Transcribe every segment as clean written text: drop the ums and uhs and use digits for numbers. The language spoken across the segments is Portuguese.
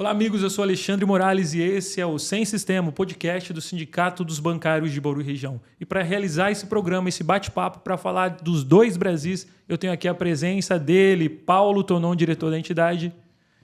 Olá, amigos. Eu sou Alexandre Morales e esse é o Sem Sistema, o podcast do Sindicato dos Bancários de Bauru e Região. E para realizar esse programa, esse bate-papo, para falar dos dois Brasis, eu tenho aqui a presença dele, Paulo Tonon, diretor da entidade,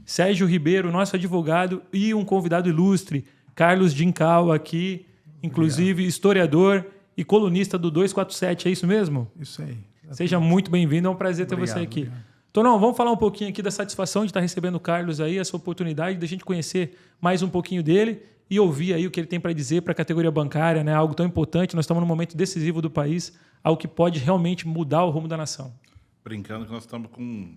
Sérgio Ribeiro, nosso advogado, e um convidado ilustre, Carlos Dincal, aqui, inclusive historiador e colunista do 247. É isso mesmo? Isso aí. Exatamente. Seja muito bem-vindo, é um prazer ter você aqui. Obrigado. Tonão, vamos falar um pouquinho aqui da satisfação de estar recebendo o Carlos aí, essa oportunidade de a gente conhecer mais um pouquinho dele e ouvir aí o que ele tem para dizer para a categoria bancária, né? Algo tão importante. Nós estamos num momento decisivo do país, algo que pode realmente mudar o rumo da nação. Brincando que nós estamos com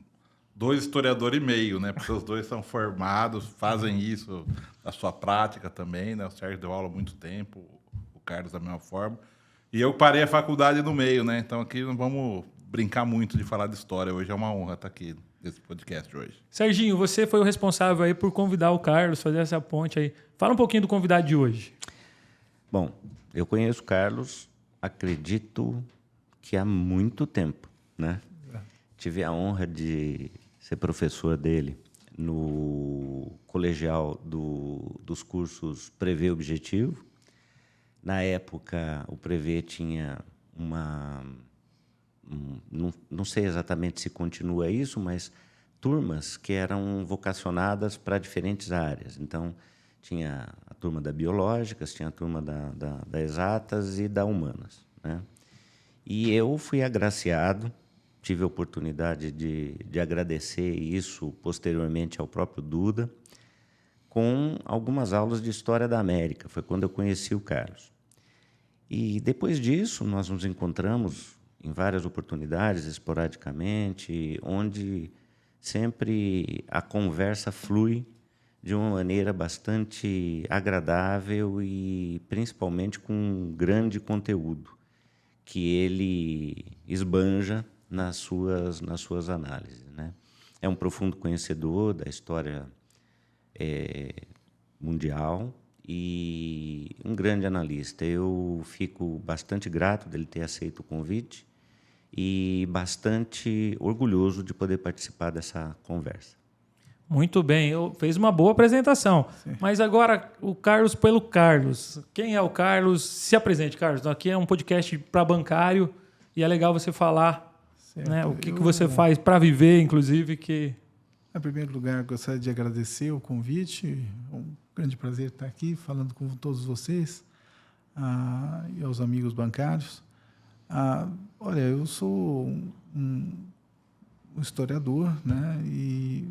2 historiadores e meio, né? Porque os dois são formados, fazem isso na sua prática também, né? O Sérgio deu aula há muito tempo, o Carlos da mesma forma. E eu parei a faculdade no meio, né? Então aqui não vamos brincar muito de falar de história. Hoje é uma honra estar aqui nesse podcast hoje. Serginho, você foi o responsável aí por convidar o Carlos, fazer essa ponte aí. Fala um pouquinho do convidado de hoje. Bom, eu conheço o Carlos, acredito que há muito tempo, né? Tive a honra de ser professor dele no colegial dos cursos Prevê Objetivo. Na época, o Prevê tinha não sei exatamente se continua isso, mas turmas que eram vocacionadas para diferentes áreas. Então, tinha a turma da Biológicas, tinha a turma da Exatas e da Humanas, né? E eu fui agraciado, tive a oportunidade de agradecer isso posteriormente ao próprio Duda, com algumas aulas de História da América. Foi quando eu conheci o Carlos. E depois disso, nós nos encontramos em várias oportunidades, esporadicamente, onde sempre a conversa flui de uma maneira bastante agradável e principalmente com um grande conteúdo que ele esbanja nas suas análises, né? É um profundo conhecedor da história mundial e um grande analista. Eu fico bastante grato dele ter aceito o convite e bastante orgulhoso de poder participar dessa conversa. Muito bem, fez uma boa apresentação. Sim. Mas agora, o Carlos pelo Carlos. Quem é o Carlos? Se apresente, Carlos. Aqui é um podcast para bancário e é legal você falar, né, o que você faz para viver, inclusive. Em primeiro lugar, gostaria de agradecer o convite. É um grande prazer estar aqui falando com todos vocês e aos amigos bancários. Olha, eu sou um historiador, né, e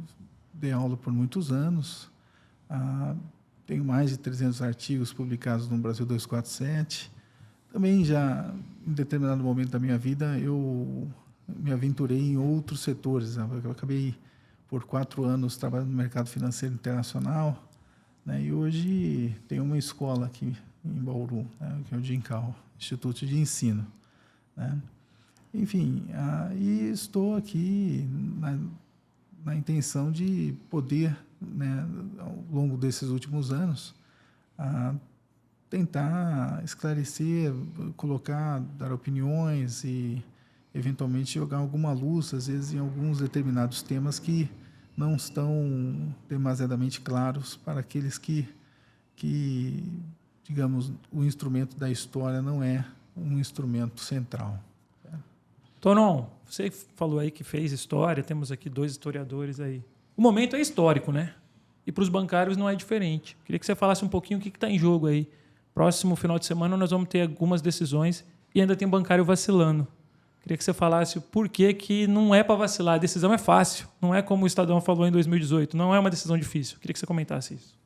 dei aula por muitos anos. Tenho mais de 300 artigos publicados no Brasil 247. Também já, em determinado momento da minha vida, eu me aventurei em outros setores. Eu acabei, por 4 anos, trabalhando no mercado financeiro internacional, né, e hoje tenho uma escola aqui em Bauru, né, que é o Dincal, Instituto de Ensino, né? Enfim, e estou aqui na intenção de poder, né, ao longo desses últimos anos, tentar esclarecer, colocar, dar opiniões e, eventualmente, jogar alguma luz, às vezes, em alguns determinados temas que não estão demasiadamente claros para aqueles que, digamos, o instrumento da história não é um instrumento central. Tonon, você falou aí que fez história, temos aqui 2 historiadores aí. O momento é histórico, né? E para os bancários não é diferente. Queria que você falasse um pouquinho o que está em jogo aí. Próximo final de semana nós vamos ter algumas decisões e ainda tem bancário vacilando. Queria que você falasse o porquê que não é para vacilar. A decisão é fácil. Não é como o Estadão falou em 2018. Não é uma decisão difícil. Queria que você comentasse isso.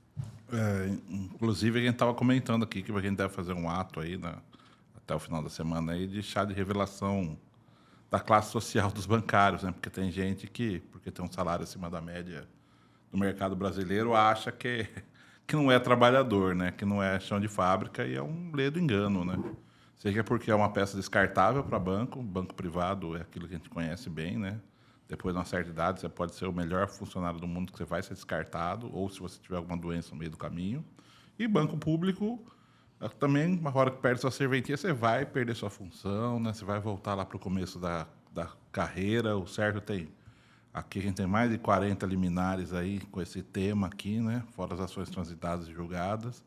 Inclusive, a gente estava comentando aqui que a gente deve fazer um ato aí até o final da semana aí de chá de revelação da classe social dos bancários, né? Porque tem gente que, porque tem um salário acima da média do mercado brasileiro, acha que não é trabalhador, né? Que não é chão de fábrica e é um ledo engano, né? Seja porque é uma peça descartável para banco privado é aquilo que a gente conhece bem, né? Depois de uma certa idade, você pode ser o melhor funcionário do mundo que você vai ser descartado, ou se você tiver alguma doença no meio do caminho. E banco público, também, uma hora que perde sua serventia, você vai perder sua função, né? Você vai voltar lá para o começo da carreira. O Sérgio tem Aqui a gente tem mais de 40 liminares aí com esse tema aqui, né? Fora as ações transitadas e julgadas.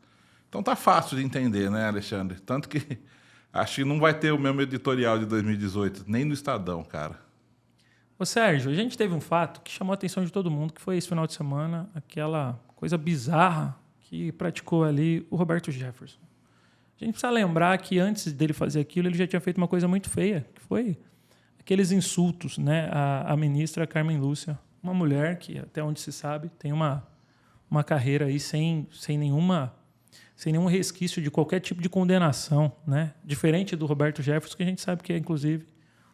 Então tá fácil de entender, né, Alexandre? Tanto que acho que não vai ter o mesmo editorial de 2018, nem no Estadão, cara. Ô Sérgio, a gente teve um fato que chamou a atenção de todo mundo, que foi esse final de semana, aquela coisa bizarra que praticou ali o Roberto Jefferson. A gente precisa lembrar que antes dele fazer aquilo, ele já tinha feito uma coisa muito feia, que foi aqueles insultos, né, à ministra Carmen Lúcia, uma mulher que, até onde se sabe, tem uma carreira aí sem nenhum resquício de qualquer tipo de condenação, né? Diferente do Roberto Jefferson, que a gente sabe que é, inclusive,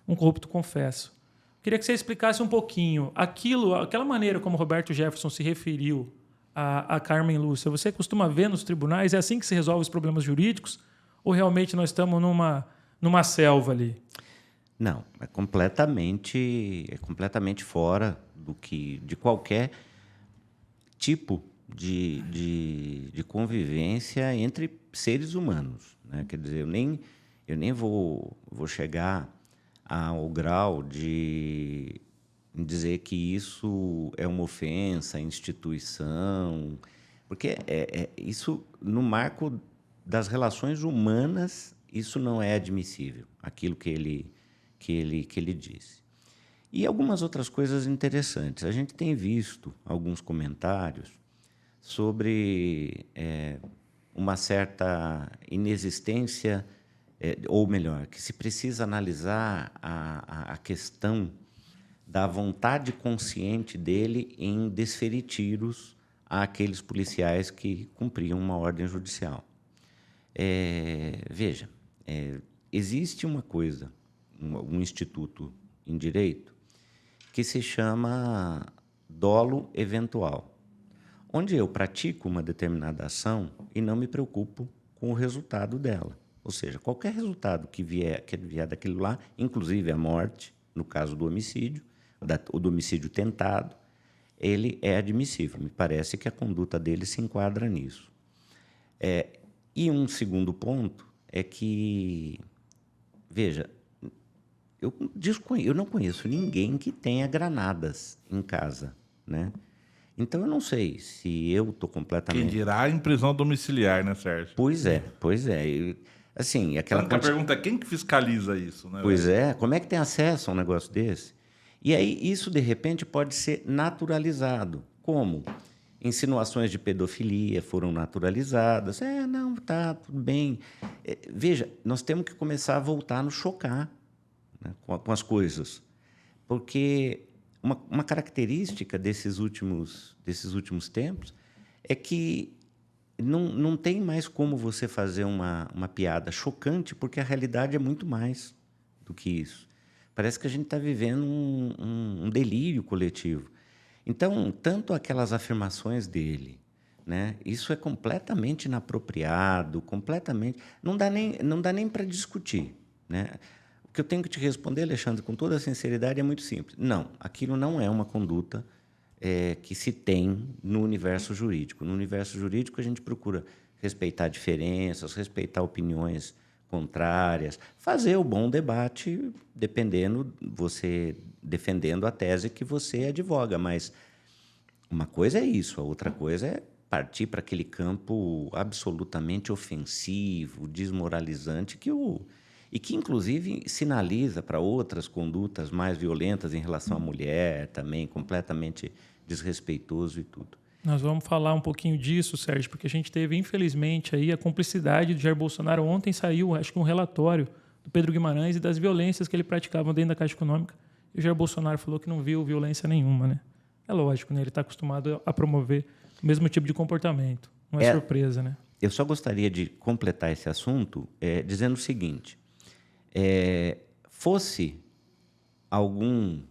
um corrupto confesso. Queria que você explicasse um pouquinho aquela maneira como o Roberto Jefferson se referiu a Carmen Lúcia. Você costuma ver nos tribunais? É assim que se resolve os problemas jurídicos? Ou realmente nós estamos numa selva ali? Não, é completamente fora de qualquer tipo de convivência entre seres humanos, né? Quer dizer, eu nem vou chegar ao grau de dizer que isso é uma ofensa à instituição, porque isso, no marco das relações humanas, isso não é admissível, aquilo que ele disse. E algumas outras coisas interessantes. A gente tem visto alguns comentários sobre uma certa inexistência, ou melhor, que se precisa analisar a questão da vontade consciente dele em desferir tiros àqueles policiais que cumpriam uma ordem judicial. Veja, existe uma coisa, um instituto em direito, que se chama dolo eventual, onde eu pratico uma determinada ação e não me preocupo com o resultado dela. Ou seja, qualquer resultado que vier daquilo lá, inclusive a morte, no caso do homicídio, ou do homicídio tentado, ele é admissível. Me parece que a conduta dele se enquadra nisso. E um segundo ponto é que, veja, eu não conheço ninguém que tenha granadas em casa, né? Então, eu não sei se eu estou completamente... Quem dirá em prisão domiciliar, né, Sérgio? Pois é. Assim, aquela... A pergunta é quem que fiscaliza isso, né? Pois é, como é que tem acesso a um negócio desse? E aí, isso, de repente, pode ser naturalizado. Como? Insinuações de pedofilia foram naturalizadas. Não, tá, tudo bem. Veja, nós temos que começar a voltar a nos chocar, né, com as coisas. Porque uma característica desses últimos tempos é que não tem mais como você fazer uma piada chocante, porque a realidade é muito mais do que isso. Parece que a gente está vivendo um delírio coletivo. Então, tanto aquelas afirmações dele, né, isso é completamente inapropriado, completamente... Não dá nem para discutir, né? O que eu tenho que te responder, Alexandre, com toda a sinceridade, é muito simples. Não, aquilo não é uma conduta que se tem no universo jurídico. No universo jurídico, a gente procura respeitar diferenças, respeitar opiniões contrárias, fazer o bom debate, você defendendo a tese que você advoga. Mas uma coisa é isso, a outra coisa é partir para aquele campo absolutamente ofensivo, desmoralizante, e que, inclusive, sinaliza para outras condutas mais violentas em relação à mulher, também completamente desrespeitoso e tudo. Nós vamos falar um pouquinho disso, Sérgio, porque a gente teve, infelizmente, aí a cumplicidade de Jair Bolsonaro. Ontem saiu, acho que um relatório do Pedro Guimarães e das violências que ele praticava dentro da Caixa Econômica. E o Jair Bolsonaro falou que não viu violência nenhuma, né? É lógico, né? Ele está acostumado a promover o mesmo tipo de comportamento. Não é surpresa, né? Eu só gostaria de completar esse assunto dizendo o seguinte. Fosse algum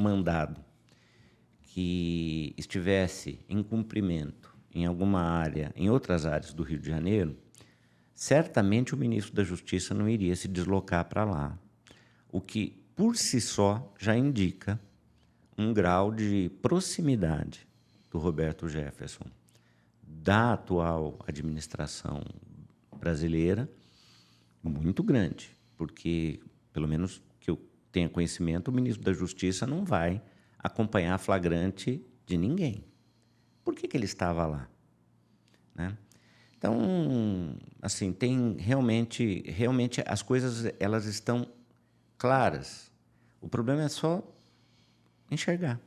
mandado que estivesse em cumprimento em alguma área, em outras áreas do Rio de Janeiro, certamente o ministro da Justiça não iria se deslocar para lá, o que, por si só, já indica um grau de proximidade do Roberto Jefferson da atual administração brasileira muito grande, porque, pelo menos que eu tenha conhecimento, o ministro da Justiça não vai acompanhar flagrante de ninguém. Por que ele estava lá? Né? Então, assim, tem realmente as coisas elas estão claras. O problema é só enxergar.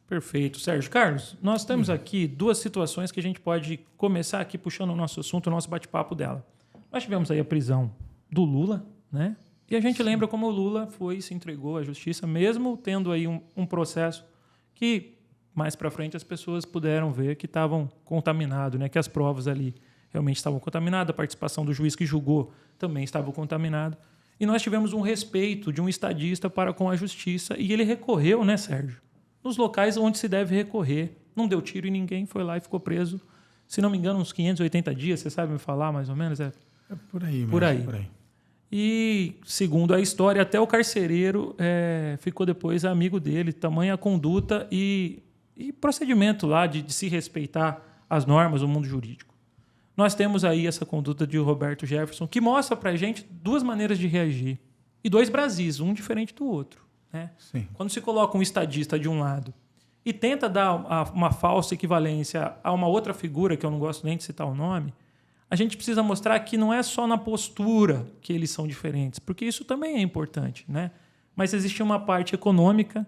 Perfeito. Sérgio Carlos, nós temos aqui duas situações que a gente pode começar aqui puxando o nosso assunto, o nosso bate-papo dela. Nós tivemos aí a prisão do Lula, né? E a gente lembra como o Lula se entregou à justiça, mesmo tendo aí um processo que mais para frente as pessoas puderam ver que estavam contaminados, né? Que as provas ali realmente estavam contaminadas, a participação do juiz que julgou também estava contaminado. E nós tivemos um respeito de um estadista para com a justiça e ele recorreu, né, Sérgio? Nos locais onde se deve recorrer. Não deu tiro em ninguém, foi lá e ficou preso. Se não me engano, uns 580 dias, você sabe me falar mais ou menos? É por aí mesmo. Por aí. E, segundo a história, até o carcereiro ficou depois amigo dele, tamanha conduta e procedimento lá de se respeitar as normas do mundo jurídico. Nós temos aí essa conduta de Roberto Jefferson, que mostra para a gente duas maneiras de reagir. E dois Brasis, um diferente do outro. Né? Sim. Quando se coloca um estadista de um lado e tenta dar uma falsa equivalência a uma outra figura, que eu não gosto nem de citar o nome, a gente precisa mostrar que não é só na postura que eles são diferentes, porque isso também é importante. Né? Mas existe uma parte econômica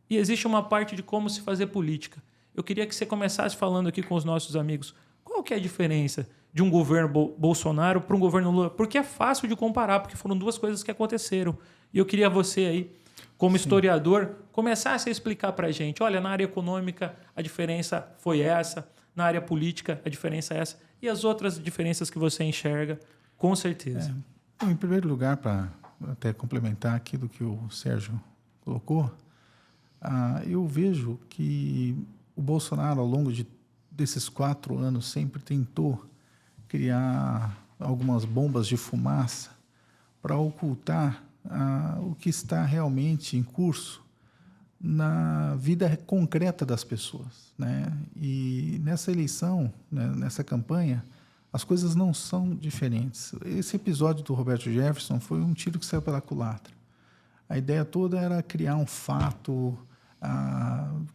e existe uma parte de como se fazer política. Eu queria que você começasse falando aqui com os nossos amigos qual que é a diferença de um governo Bolsonaro para um governo Lula, porque é fácil de comparar, porque foram duas coisas que aconteceram. E eu queria você aí, como historiador, começasse a explicar para a gente, olha, na área econômica a diferença foi essa, na área política a diferença é essa, e as outras diferenças que você enxerga, com certeza. Então, em primeiro lugar, para até complementar aqui do que o Sérgio colocou, eu vejo que o Bolsonaro, ao longo desses 4 anos, sempre tentou criar algumas bombas de fumaça para ocultar o que está realmente em curso na vida concreta das pessoas. Né? E nessa eleição, né, nessa campanha, as coisas não são diferentes. Esse episódio do Roberto Jefferson foi um tiro que saiu pela culatra. A ideia toda era criar um fato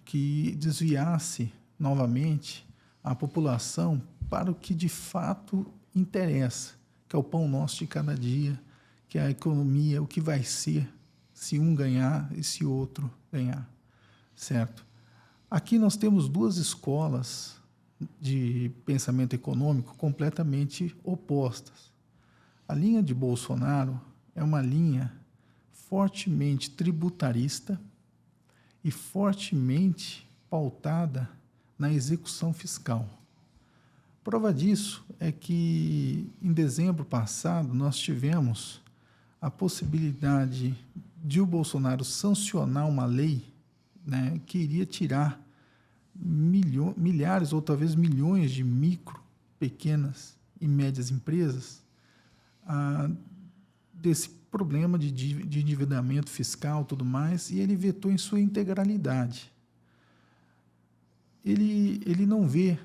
que desviasse novamente a população para o que de fato interessa, que é o pão nosso de cada dia, que é a economia, o que vai ser se um ganhar e se outro ganhar, certo? Aqui nós temos duas escolas de pensamento econômico completamente opostas. A linha de Bolsonaro é uma linha fortemente tributarista e fortemente pautada na execução fiscal. Prova disso é que, em dezembro passado, nós tivemos a possibilidade de o Bolsonaro sancionar uma lei, né, que iria tirar milhares ou talvez milhões de micro, pequenas e médias empresas desse problema de endividamento fiscal e tudo mais, e ele vetou em sua integralidade. Ele não vê,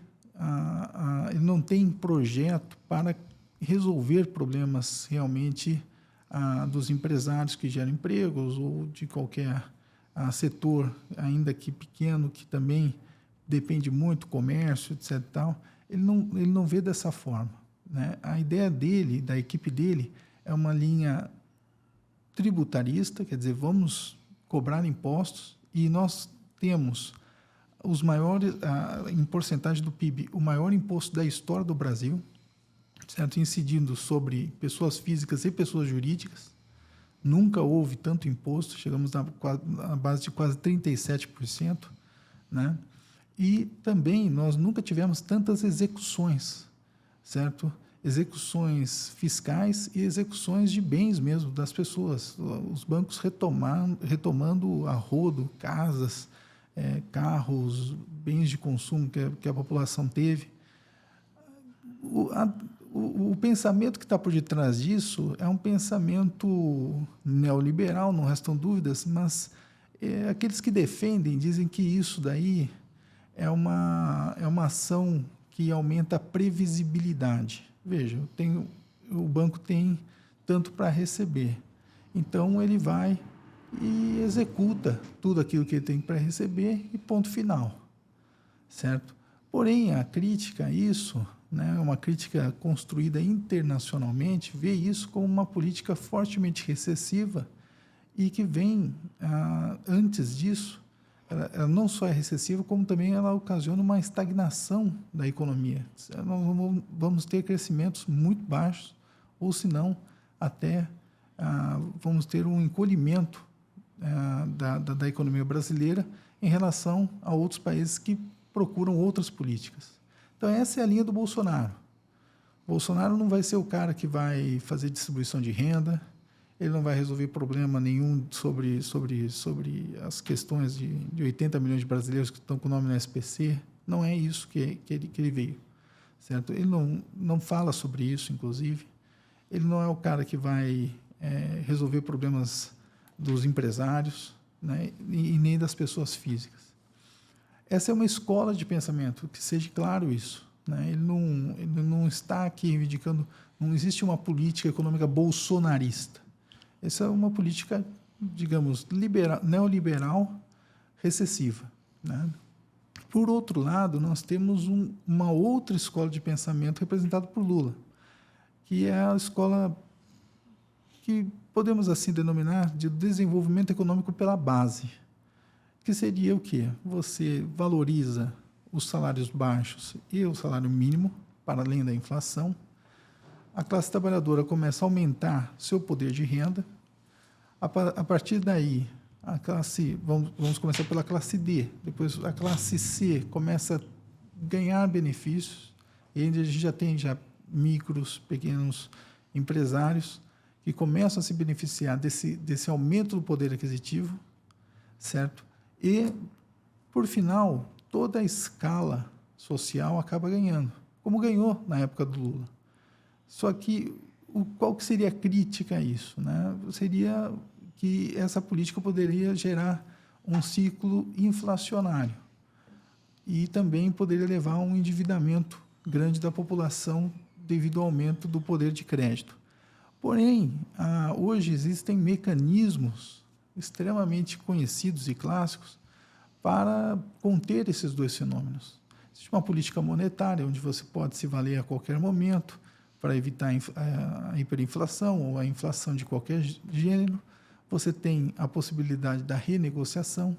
ele não tem projeto para resolver problemas realmente dos empresários que geram empregos ou de qualquer setor, ainda que pequeno, que também depende muito, comércio, etc. Tal. Ele não vê dessa forma. Né? A ideia dele, da equipe dele, é uma linha tributarista, quer dizer, vamos cobrar impostos e nós temos os maiores, em porcentagem do PIB, o maior imposto da história do Brasil, certo? Incidindo sobre pessoas físicas e pessoas jurídicas. Nunca houve tanto imposto, chegamos na base de quase 37%. Né? E também nós nunca tivemos tantas execuções, certo? Execuções fiscais e execuções de bens mesmo das pessoas. Os bancos retomando a rodo casas, carros, bens de consumo que a população teve. O pensamento que está por detrás disso é um pensamento neoliberal, não restam dúvidas, mas aqueles que defendem dizem que isso daí é uma ação que aumenta a previsibilidade. Veja, o banco tem tanto para receber, então ele vai e executa tudo aquilo que ele tem para receber e ponto final, certo? Porém, a crítica a isso, né, uma crítica construída internacionalmente, vê isso como uma política fortemente recessiva e que vem, antes disso, ela não só é recessiva, como também ela ocasiona uma estagnação da economia. Nós vamos ter crescimentos muito baixos, ou se não, até vamos ter um encolhimento da economia brasileira em relação a outros países que procuram outras políticas. Então, essa é a linha do Bolsonaro. O Bolsonaro não vai ser o cara que vai fazer distribuição de renda, ele não vai resolver problema nenhum sobre as questões de 80 milhões de brasileiros que estão com o nome no SPC. Não é isso que ele veio, certo? Ele não fala sobre isso, inclusive. Ele não é o cara que vai resolver problemas dos empresários, né, e nem das pessoas físicas. Essa é uma escola de pensamento, que seja claro isso, né? Ele não está aqui reivindicando, não existe uma política econômica bolsonarista. Essa é uma política, digamos, neoliberal, recessiva, né? Por outro lado, nós temos uma outra escola de pensamento representada por Lula, que é a escola que podemos assim denominar de desenvolvimento econômico pela base, que seria o quê? Você valoriza os salários baixos e o salário mínimo, para além da inflação. A classe trabalhadora começa a aumentar seu poder de renda. A partir daí, vamos começar pela classe D, depois a classe C começa a ganhar benefícios, e ainda a gente já tem micros, pequenos empresários que começam a se beneficiar desse aumento do poder aquisitivo, certo? E, por final, toda a escala social acaba ganhando, como ganhou na época do Lula. Só que qual que seria a crítica a isso, né? Seria que essa política poderia gerar um ciclo inflacionário e também poderia levar a um endividamento grande da população devido ao aumento do poder de crédito. Porém, hoje existem mecanismos extremamente conhecidos e clássicos para conter esses dois fenômenos. Existe uma política monetária, onde você pode se valer a qualquer momento para evitar a hiperinflação ou a inflação de qualquer gênero. Você tem a possibilidade da renegociação,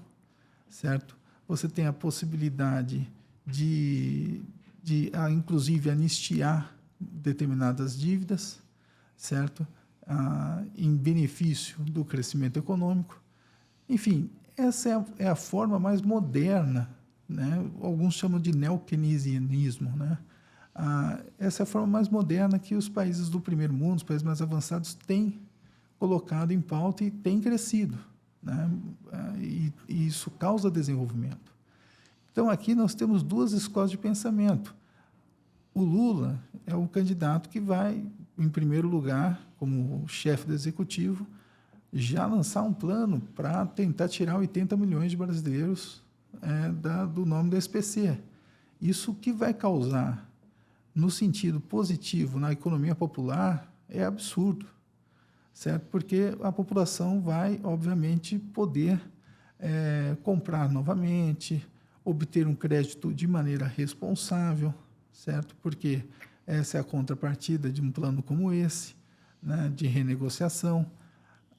certo? Você tem a possibilidade de inclusive, anistiar determinadas dívidas, certo? Em benefício do crescimento econômico. Enfim, essa é a forma mais moderna, né? Alguns chamam de neokeynesianismo, né? Essa é a forma mais moderna que os países do primeiro mundo, os países mais avançados, têm colocado em pauta e têm crescido, né? E isso causa desenvolvimento. Então, aqui nós temos duas escolas de pensamento. O Lula é o candidato que vai, em primeiro lugar, como chefe do executivo, já lançar um plano para tentar tirar 80 milhões de brasileiros do nome do SPC. Isso que vai causar, no sentido positivo, na economia popular, é absurdo, certo? Porque a população vai, obviamente, poder comprar novamente, obter um crédito de maneira responsável, certo? Porque essa é a contrapartida de um plano como esse, né, de renegociação.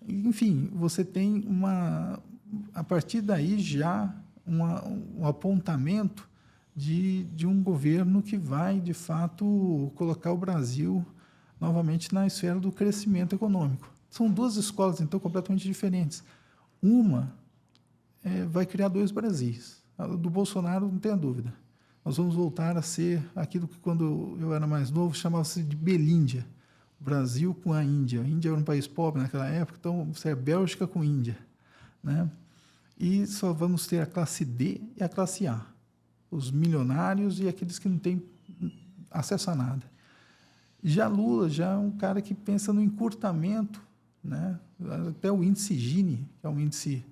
Enfim, você tem a partir daí já um apontamento de um governo que vai, de fato, colocar o Brasil novamente na esfera do crescimento econômico. São duas escolas, então, completamente diferentes. Uma vai criar dois Brasis. A do Bolsonaro, não tenha dúvida. Nós vamos voltar a ser aquilo que, quando eu era mais novo, chamava-se de Belíndia. O Brasil com a Índia. A Índia era um país pobre naquela época, então você é Bélgica com Índia, né? E só vamos ter a classe D e a classe A. Os milionários e aqueles que não têm acesso a nada. Já Lula já é um cara que pensa no encurtamento, né? Até o índice Gini, que é um índice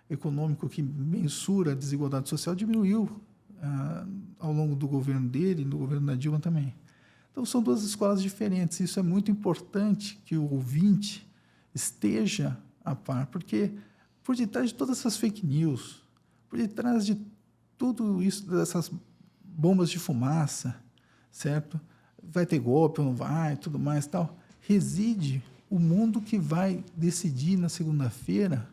econômico que mensura a desigualdade social, diminuiu ao longo do governo dele e no governo da Dilma também. Então, são duas escolas diferentes. Isso é muito importante que o ouvinte esteja a par, porque por detrás de todas essas fake news, por detrás de tudo isso, dessas bombas de fumaça, certo? Vai ter golpe ou não vai, tudo mais, tal. Reside o mundo que vai decidir na segunda-feira,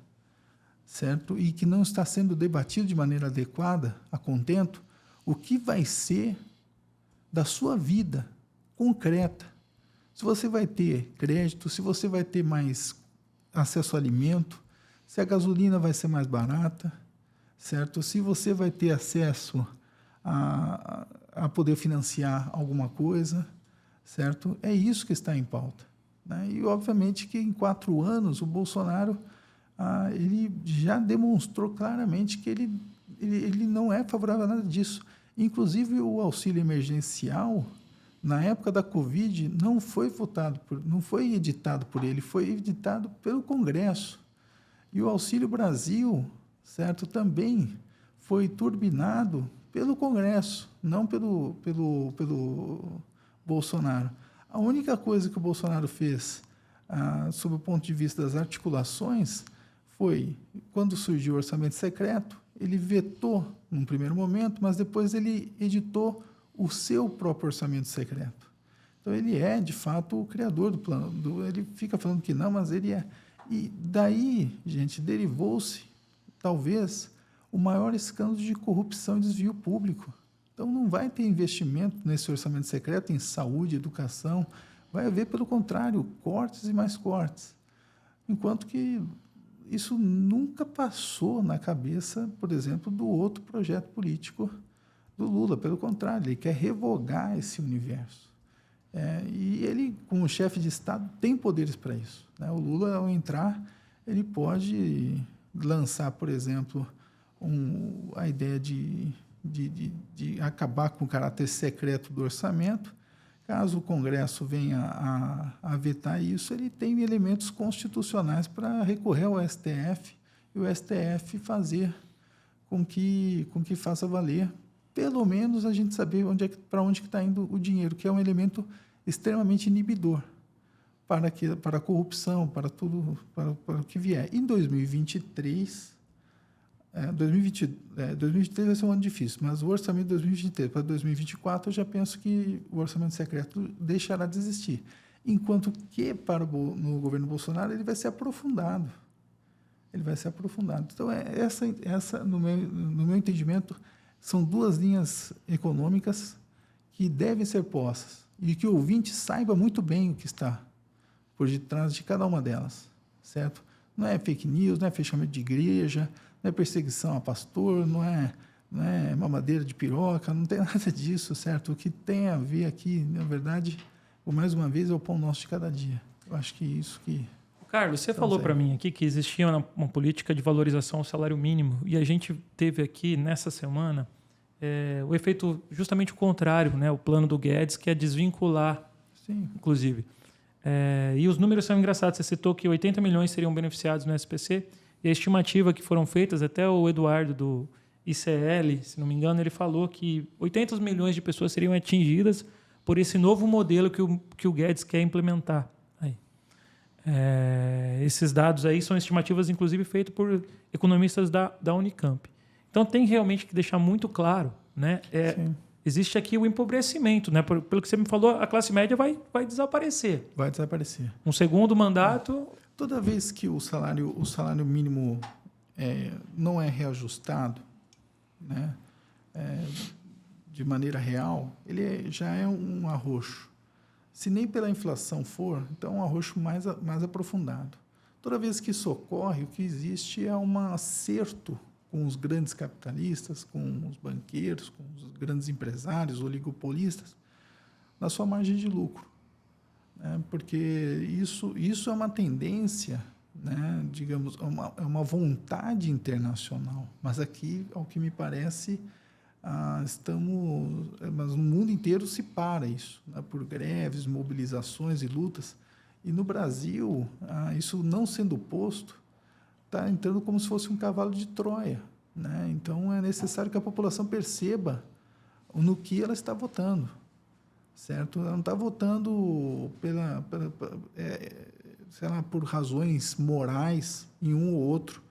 certo? E que não está sendo debatido de maneira adequada, a contento, o que vai ser da sua vida concreta. Se você vai ter crédito, se você vai ter mais acesso a alimento, se a gasolina vai ser mais barata, certo? Se você vai ter acesso a poder financiar alguma coisa, certo? É isso que está em pauta, né? E, obviamente, que em 4 anos o Bolsonaro ele já demonstrou claramente que ele não é favorável a nada disso. Inclusive, o auxílio emergencial, na época da Covid, não foi editado por ele, foi editado pelo Congresso. E o Auxílio Brasil, certo, também foi turbinado pelo Congresso, não pelo Bolsonaro. A única coisa que o Bolsonaro fez, sob o ponto de vista das articulações, foi, quando surgiu o orçamento secreto, ele vetou num primeiro momento, mas depois ele editou o seu próprio orçamento secreto. Então, ele é, de fato, o criador do plano. Ele fica falando que não, mas ele é. E daí, gente, derivou-se, talvez, o maior escândalo de corrupção e desvio público. Então, não vai ter investimento nesse orçamento secreto em saúde, educação. Vai haver, pelo contrário, cortes e mais cortes. Enquanto que isso nunca passou na cabeça, por exemplo, do outro projeto político do Lula. Pelo contrário, ele quer revogar esse universo. E ele, como chefe de Estado, tem poderes para isso, né? O Lula, ao entrar, ele pode lançar, por exemplo, a ideia de acabar com o caráter secreto do orçamento. Caso o Congresso venha a vetar isso, ele tem elementos constitucionais para recorrer ao STF e o STF fazer com que faça valer, pelo menos, a gente saber para onde está indo o dinheiro, que é um elemento extremamente inibidor para a corrupção, para tudo, para o que vier. Em 2023, 2023 vai ser um ano difícil, mas o orçamento de 2023 para 2024, eu já penso que o orçamento secreto deixará de existir. Enquanto que, no governo Bolsonaro, ele vai ser aprofundado. Ele vai ser aprofundado. Então, essa no meu entendimento, são 2 linhas econômicas que devem ser postas e que o ouvinte saiba muito bem o que está por detrás de cada uma delas, certo? Não é fake news, não é fechamento de igreja, não é perseguição a pastor, não é mamadeira de piroca, não tem nada disso, certo? O que tem a ver aqui, na verdade, mais uma vez, é o pão nosso de cada dia. Eu acho que isso que... Carlos, você falou para mim aqui que existia uma política de valorização ao salário mínimo e a gente teve aqui, nessa semana, o efeito justamente o contrário, né? O plano do Guedes, que é desvincular, Sim. Inclusive. E os números são engraçados. Você citou que 80 milhões seriam beneficiados no SPC e a estimativa que foram feitas, até o Eduardo do ICL, se não me engano, ele falou que 80 milhões de pessoas seriam atingidas por esse novo modelo que o Guedes quer implementar. Esses dados aí são estimativas, inclusive, feitas por economistas da Unicamp. Então, tem realmente que deixar muito claro, né? Existe aqui o empobrecimento, né? Pelo que você me falou, a classe média vai desaparecer. Vai desaparecer. Um segundo mandato... Toda vez que o salário mínimo não é reajustado, né, de maneira real, ele já é um arroxo. Se nem pela inflação for, então é um arroxo mais aprofundado. Toda vez que isso ocorre, o que existe é um acerto com os grandes capitalistas, com os banqueiros, com os grandes empresários, oligopolistas, na sua margem de lucro. Porque isso é uma tendência, né, digamos, é uma vontade internacional. Mas aqui, ao que me parece, mas no mundo inteiro se para isso, né, por greves, mobilizações e lutas. E no Brasil, isso não sendo posto, está entrando como se fosse um cavalo de Troia, né? Então, é necessário que a população perceba no que ela está votando, certo? Ela não está votando por razões morais em um ou outro.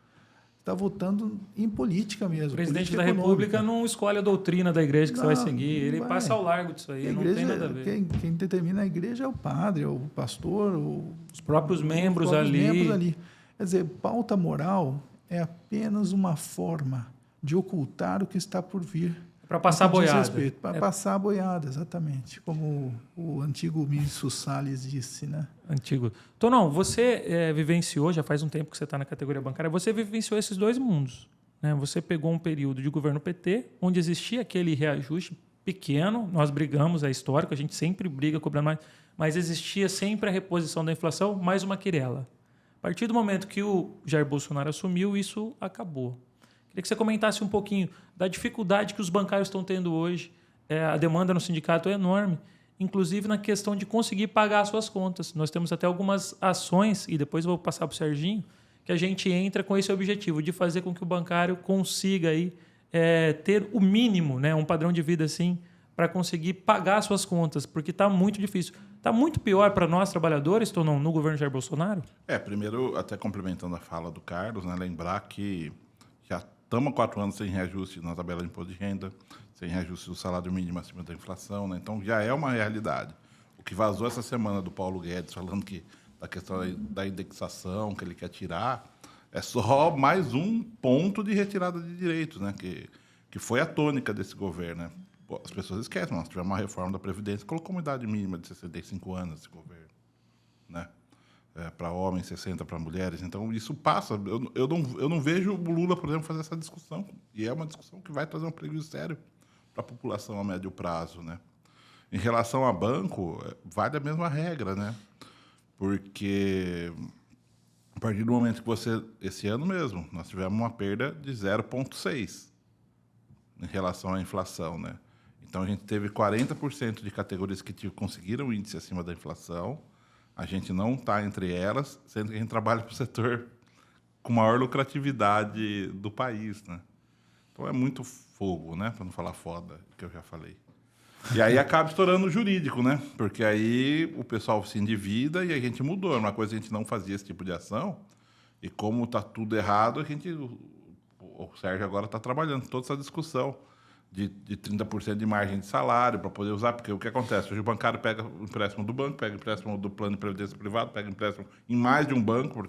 está votando em política mesmo. O presidente política da econômica. República não escolhe a doutrina da igreja que você vai Não, seguir. Ele vai. passa ao largo disso aí, A não igreja, tem nada a ver. Quem determina a igreja é o padre, é o pastor, Os próprios membros os próprios ali. membros ali. Quer dizer, pauta moral é apenas uma forma de ocultar o que está por vir. Para passar a boiada. Para passar a boiada, exatamente. Como o antigo ministro Salles disse, né? Antigo. Tonão, você vivenciou, já faz um tempo que você está na categoria bancária, você vivenciou esses dois mundos. Né? Você pegou um período de governo PT, onde existia aquele reajuste pequeno, nós brigamos, é histórico, a gente sempre briga cobrando mais, mas existia sempre a reposição da inflação, mais uma quirela. A partir do momento que o Jair Bolsonaro assumiu, isso acabou. Queria que você comentasse um pouquinho da dificuldade que os bancários estão tendo hoje. A demanda no sindicato é enorme, inclusive na questão de conseguir pagar as suas contas. Nós temos até algumas ações, e depois eu vou passar para o Serginho, que a gente entra com esse objetivo de fazer com que o bancário consiga aí, ter o mínimo, né, um padrão de vida assim, para conseguir pagar as suas contas, porque está muito difícil. Está muito pior para nós, trabalhadores, Tonão, no governo Jair Bolsonaro? Primeiro, até complementando a fala do Carlos, né, lembrar que já estamos há 4 anos sem reajuste na tabela de imposto de renda, sem reajuste do salário mínimo acima da inflação, né? Então já é uma realidade. O que vazou essa semana do Paulo Guedes falando que da questão da indexação que ele quer tirar é só mais um ponto de retirada de direitos, né? Que foi a tônica desse governo, né? As pessoas esquecem, nós tivemos uma reforma da Previdência que colocou uma idade mínima de 65 anos nesse governo, né? Para homens, 60 para mulheres. Então, isso passa. Eu não vejo o Lula, por exemplo, fazer essa discussão. E é uma discussão que vai trazer um prejuízo sério para a população a médio prazo, né? Em relação a banco, vale a mesma regra, né? Porque a partir do momento que você... Esse ano mesmo, nós tivemos uma perda de 0,6 em relação à inflação, né? Então, a gente teve 40% de categorias que conseguiram índice acima da inflação. A gente não está entre elas, sendo que a gente trabalha para o setor com maior lucratividade do país, né? Então é muito fogo, né? Para não falar foda, que eu já falei. E aí acaba estourando o jurídico, né? Porque aí o pessoal se endivida e a gente mudou. É uma coisa que a gente não fazia esse tipo de ação. E como está tudo errado, o Sérgio agora está trabalhando toda essa discussão de 30% de margem de salário para poder usar, porque o que acontece? Hoje o bancário pega o empréstimo do banco, pega o empréstimo do plano de previdência privado, pega o empréstimo em mais de um banco,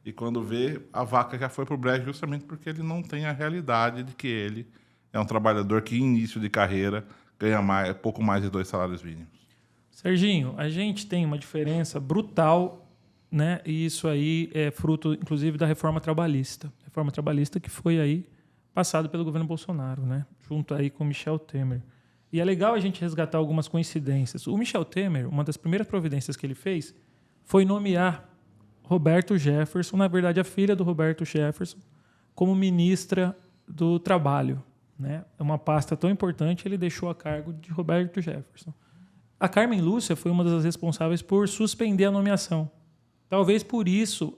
e quando vê, a vaca já foi para o brejo justamente porque ele não tem a realidade de que ele é um trabalhador que, em início de carreira, ganha pouco mais de 2 salários mínimos. Serginho, a gente tem uma diferença brutal, né? E isso aí é fruto, inclusive, da reforma trabalhista. Reforma trabalhista que foi aí passado pelo governo Bolsonaro, né? Junto aí com o Michel Temer. E é legal a gente resgatar algumas coincidências. O Michel Temer, uma das primeiras providências que ele fez foi nomear Roberto Jefferson, na verdade a filha do Roberto Jefferson, como ministra do Trabalho, né? É uma pasta tão importante, ele deixou a cargo de Roberto Jefferson. A Carmen Lúcia foi uma das responsáveis por suspender a nomeação. Talvez por isso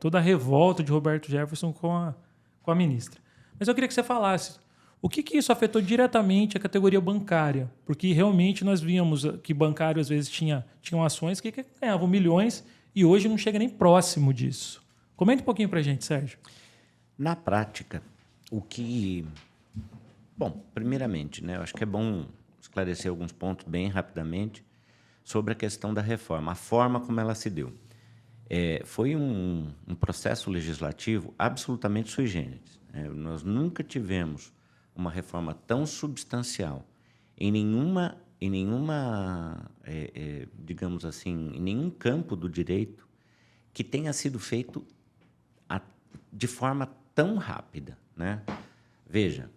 toda a revolta de Roberto Jefferson com a ministra. Mas eu queria que você falasse o que isso afetou diretamente a categoria bancária, porque realmente nós víamos que bancário às vezes tinham ações que ganhavam milhões e hoje não chega nem próximo disso. Comenta um pouquinho para a gente, Sérgio. Na prática, Bom, primeiramente, né, eu acho que é bom esclarecer alguns pontos bem rapidamente sobre a questão da reforma, a forma como ela se deu. Foi um processo legislativo absolutamente sui generis. Nós nunca tivemos uma reforma tão substancial em nenhuma digamos assim, em nenhum campo do direito que tenha sido feito de forma tão rápida, né? Veja,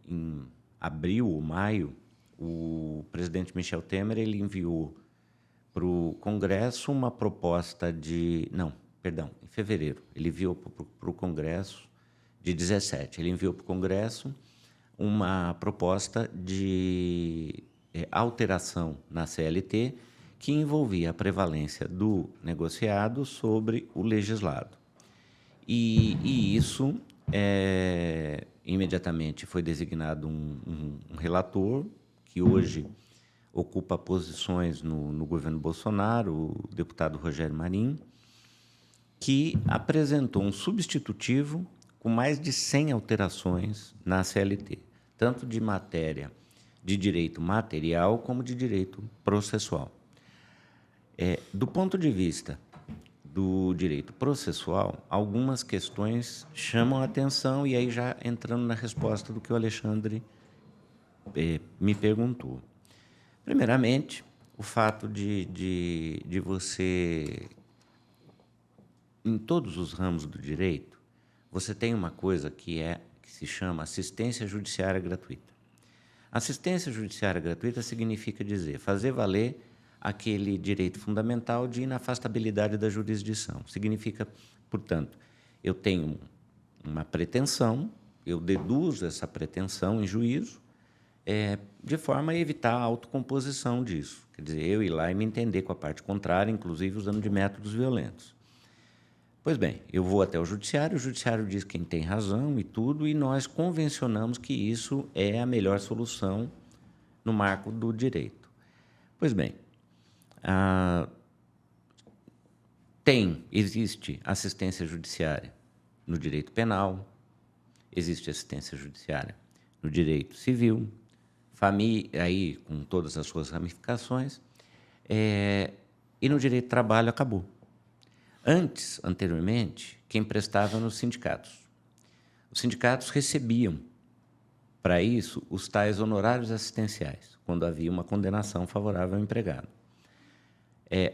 em abril ou maio, o presidente Michel Temer ele enviou para o Congresso uma proposta em fevereiro, ele enviou para o Congresso de 17, ele enviou para o Congresso uma proposta de alteração na CLT que envolvia a prevalência do negociado sobre o legislado. E isso, imediatamente, foi designado um relator que hoje ocupa posições no governo Bolsonaro, o deputado Rogério Marinho, que apresentou um substitutivo com mais de 100 alterações na CLT, tanto de matéria de direito material como de direito processual. Do ponto de vista do direito processual, algumas questões chamam a atenção, e aí já entrando na resposta do que o Alexandre me perguntou. Primeiramente, o fato de você, em todos os ramos do direito, você tem uma coisa que se chama assistência judiciária gratuita. Assistência judiciária gratuita significa dizer, fazer valer aquele direito fundamental de inafastabilidade da jurisdição. Significa, portanto, eu tenho uma pretensão, eu deduzo essa pretensão em juízo, de forma a evitar a autocomposição disso. Quer dizer, eu ir lá e me entender com a parte contrária, inclusive usando de métodos violentos. Pois bem, eu vou até o judiciário diz quem tem razão e tudo, e nós convencionamos que isso é a melhor solução no marco do direito. Pois bem, existe assistência judiciária no direito penal, existe assistência judiciária no direito civil, família, aí com todas as suas ramificações, e no direito do trabalho acabou. Anteriormente, quem prestava eram os sindicatos. Os sindicatos recebiam, para isso, os tais honorários assistenciais, quando havia uma condenação favorável ao empregado.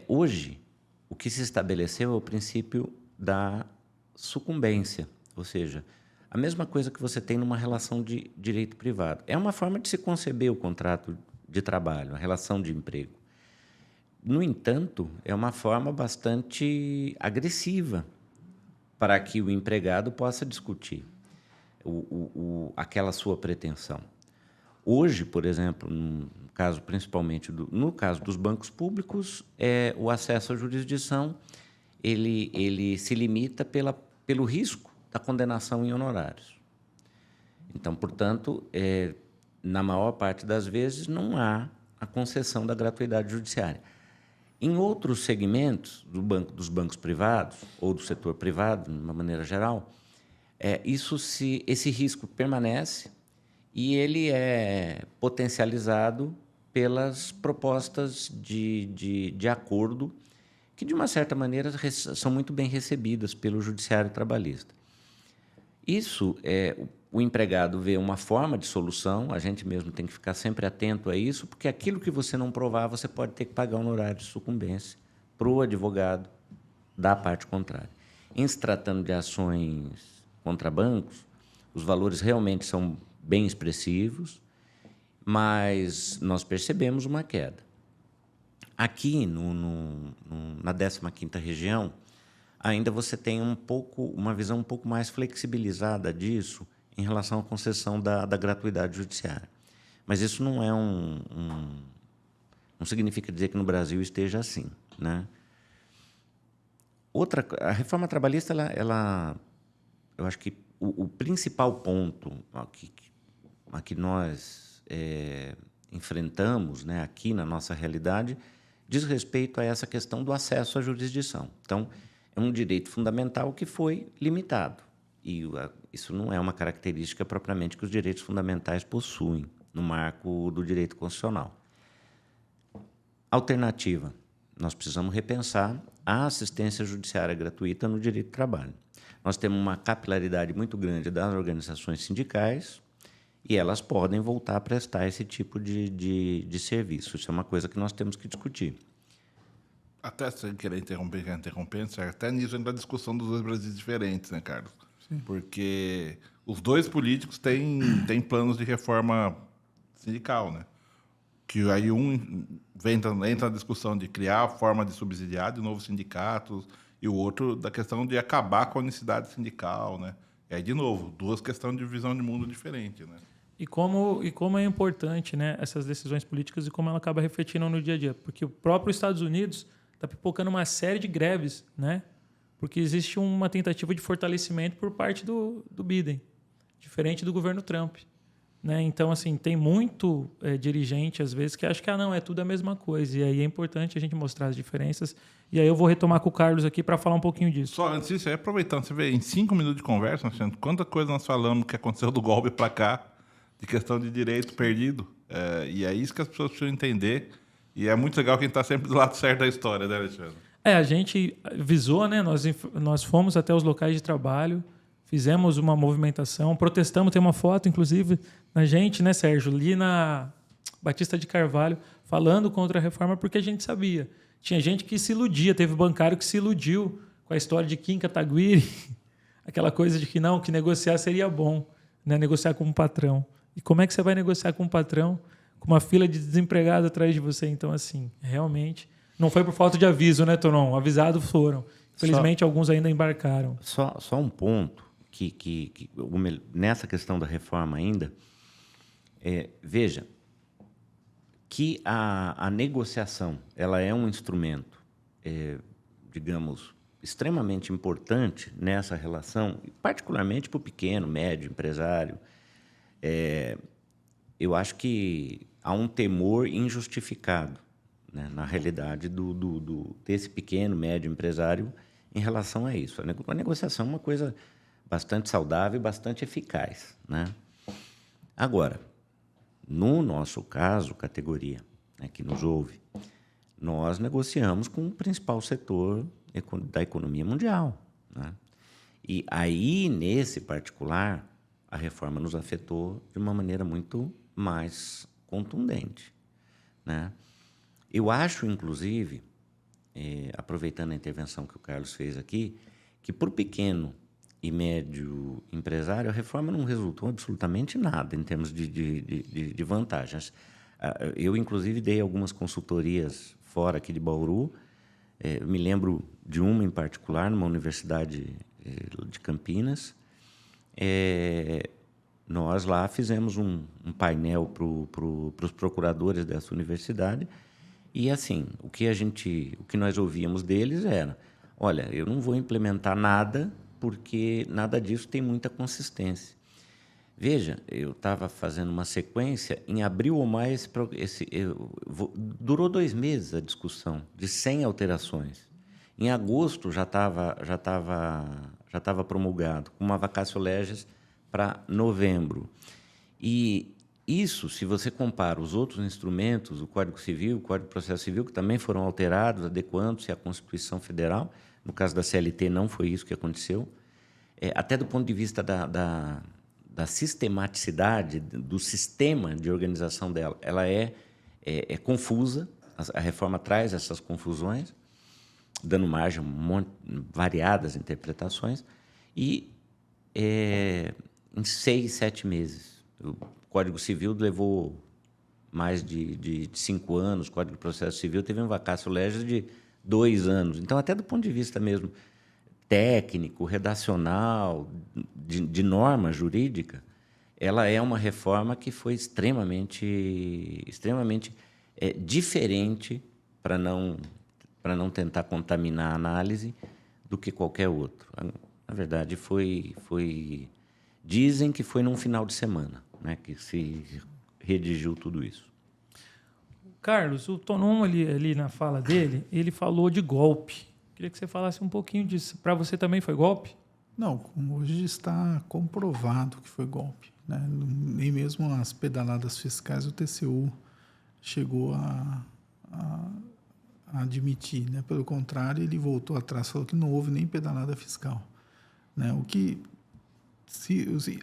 Hoje, o que se estabeleceu é o princípio da sucumbência, ou seja, a mesma coisa que você tem numa relação de direito privado. É uma forma de se conceber o contrato de trabalho, a relação de emprego. No entanto, é uma forma bastante agressiva para que o empregado possa discutir aquela sua pretensão. Hoje, por exemplo, no caso principalmente no caso dos bancos públicos, o acesso à jurisdição ele se limita pelo risco da condenação em honorários. Então, portanto, na maior parte das vezes não há a concessão da gratuidade judiciária. Em outros segmentos dos bancos privados ou do setor privado, de uma maneira geral, esse risco permanece e ele é potencializado pelas propostas de acordo que, de uma certa maneira, são muito bem recebidas pelo judiciário trabalhista. Isso, o empregado vê uma forma de solução, a gente mesmo tem que ficar sempre atento a isso, porque aquilo que você não provar, você pode ter que pagar um honorário de sucumbência para o advogado da parte contrária. Em se tratando de ações contra bancos, os valores realmente são bem expressivos, mas nós percebemos uma queda. Aqui, na 15ª região, ainda você tem uma visão um pouco mais flexibilizada disso em relação à concessão da gratuidade judiciária. Mas isso não não significa dizer que no Brasil esteja assim, né? A reforma trabalhista, eu acho que o principal ponto a que nós enfrentamos, né, aqui na nossa realidade, diz respeito a essa questão do acesso à jurisdição. Então, é um direito fundamental que foi limitado. E isso não é uma característica propriamente que os direitos fundamentais possuem no marco do direito constitucional. Alternativa: nós precisamos repensar a assistência judiciária gratuita no direito do trabalho. Nós temos uma capilaridade muito grande das organizações sindicais e elas podem voltar a prestar esse tipo de serviço. Isso é uma coisa que nós temos que discutir. Até sem querer interrompendo, certo? Até nisso entra a discussão dos dois Brasis diferentes, né, Carlos? Sim. Porque os dois políticos têm planos de reforma sindical, né? Que aí entra na discussão de criar a forma de subsidiar de novos sindicatos e o outro da questão de acabar com a unicidade sindical, né? E aí, de novo, duas questões de visão de mundo diferente, né? E como é importante, né, essas decisões políticas e como ela acaba refletindo no dia a dia. Porque o próprio Estados Unidos está pipocando uma série de greves, né? Porque existe uma tentativa de fortalecimento por parte do Biden, diferente do governo Trump. né? Então, assim, tem muito dirigente, às vezes, que acha que não, é tudo a mesma coisa. E aí é importante a gente mostrar as diferenças. E aí eu vou retomar com o Carlos aqui para falar um pouquinho disso. Só antes disso, aproveitando, você vê, em 5 minutos de conversa, Alexandre, quanta coisa nós falamos que aconteceu do golpe para cá, de questão de direito perdido. E é isso que as pessoas precisam entender. E é muito legal quem está sempre do lado certo da história, né, Alexandre? A gente visou, né? Nós fomos até os locais de trabalho, fizemos uma movimentação, protestamos, tem uma foto, inclusive, na gente, né, Sérgio, ali na Batista de Carvalho, falando contra a reforma, porque a gente sabia. Tinha gente que se iludia, teve bancário que se iludiu com a história de Kim Kataguiri, aquela coisa de que não, que negociar seria bom, né, negociar com um patrão. E como é que você vai negociar com um patrão com uma fila de desempregados atrás de você? Então, assim, realmente... Não foi por falta de aviso, né, Tonon? Avisados foram. Infelizmente, alguns ainda embarcaram. Só um ponto nessa questão da reforma ainda. Veja que a negociação ela é um instrumento, digamos, extremamente importante nessa relação, particularmente para o pequeno, médio empresário. Eu acho que há um temor injustificado, né, na realidade desse pequeno, médio empresário em relação a isso. A negociação é uma coisa bastante saudável e bastante eficaz, né? Agora, no nosso caso, categoria, né, que nos ouve, nós negociamos com o principal setor da economia mundial, né? E aí, nesse particular, a reforma nos afetou de uma maneira muito mais contundente, né? Eu acho, inclusive, aproveitando a intervenção que o Carlos fez aqui, que para o pequeno e médio empresário a reforma não resultou absolutamente nada em termos de vantagens. Eu, inclusive, dei algumas consultorias fora aqui de Bauru. Eu me lembro de uma em particular, numa universidade de Campinas. Nós lá fizemos um painel para os procuradores dessa universidade. E, assim, o que nós ouvíamos deles era: olha, eu não vou implementar nada porque nada disso tem muita consistência. Veja, eu estava fazendo uma sequência, em abril ou maio, durou 2 meses a discussão, de 100 alterações. Em agosto já estava promulgado, com uma vacatio legis para novembro. E isso, se você compara os outros instrumentos, o Código Civil, o Código de Processo Civil, que também foram alterados, adequando-se à Constituição Federal, no caso da CLT não foi isso que aconteceu, até do ponto de vista da sistematicidade, do sistema de organização dela, ela é confusa, a reforma traz essas confusões, dando margem a variadas interpretações, e em 6, 7 meses, o Código Civil levou mais de 5 anos, o Código de Processo Civil teve um vacatio legis de 2 anos. Então, até do ponto de vista mesmo técnico, redacional, de norma jurídica, ela é uma reforma que foi extremamente diferente, para não tentar contaminar a análise, do que qualquer outro. Na verdade, dizem que foi num final de semana, né, que se redigiu tudo isso. Carlos, o Tonon ali na fala dele, ele falou de golpe. Queria que você falasse um pouquinho disso. Para você também foi golpe? Não, como hoje está comprovado que foi golpe, né? Nem mesmo as pedaladas fiscais o TCU chegou a admitir, né? Pelo contrário, ele voltou atrás, falou que não houve nem pedalada fiscal, né? O que,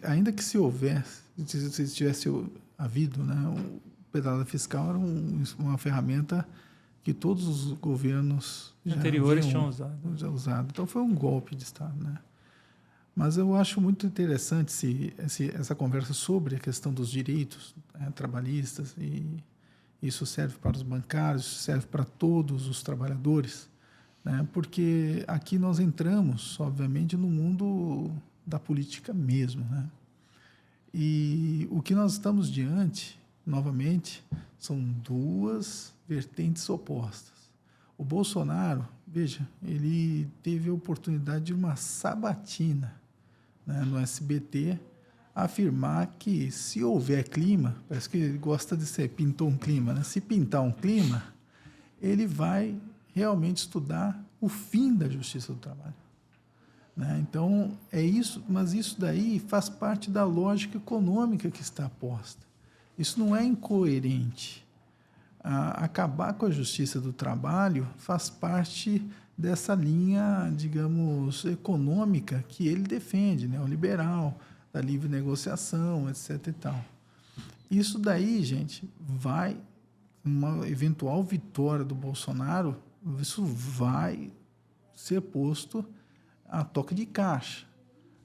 ainda que se houvesse, se tivesse havido, né? O pedalada fiscal era uma ferramenta que todos os governos anteriores tinham usado. Então foi um golpe de Estado, né? Mas eu acho muito interessante essa conversa sobre a questão dos direitos, né, trabalhistas, e isso serve para os bancários, serve para todos os trabalhadores, né? Porque aqui nós entramos, obviamente, no mundo da política mesmo, né? E o que nós estamos diante, novamente, são 2 vertentes opostas. O Bolsonaro, veja, ele teve a oportunidade de uma sabatina, né, no SBT, afirmar que se houver clima, parece que ele gosta de ser, pintou um clima, né? Se pintar um clima, ele vai realmente estudar o fim da justiça do trabalho. Né? Então, é isso, mas isso daí faz parte da lógica econômica que está posta. Isso não é incoerente. Acabar com a justiça do trabalho faz parte dessa linha, digamos, econômica que ele defende, né? O liberal, da livre negociação, etc. e tal. Isso daí, gente, uma eventual vitória do Bolsonaro, isso vai ser posto a toque de caixa,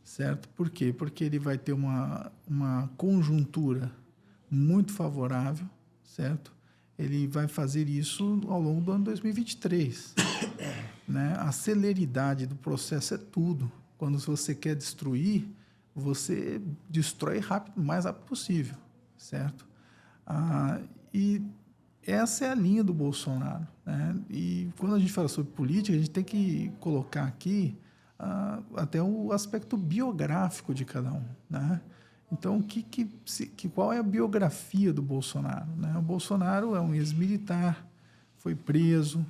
certo? Por quê? Porque ele vai ter uma conjuntura muito favorável, certo? Ele vai fazer isso ao longo do ano 2023. Né? A celeridade do processo é tudo. Quando você quer destruir, você destrói rápido, o mais rápido possível, certo? E essa é a linha do Bolsonaro. Né? E quando a gente fala sobre política, a gente tem que colocar aqui até o aspecto biográfico de cada um. Né? Então, qual é a biografia do Bolsonaro? Né? O Bolsonaro é um ex-militar, foi preso,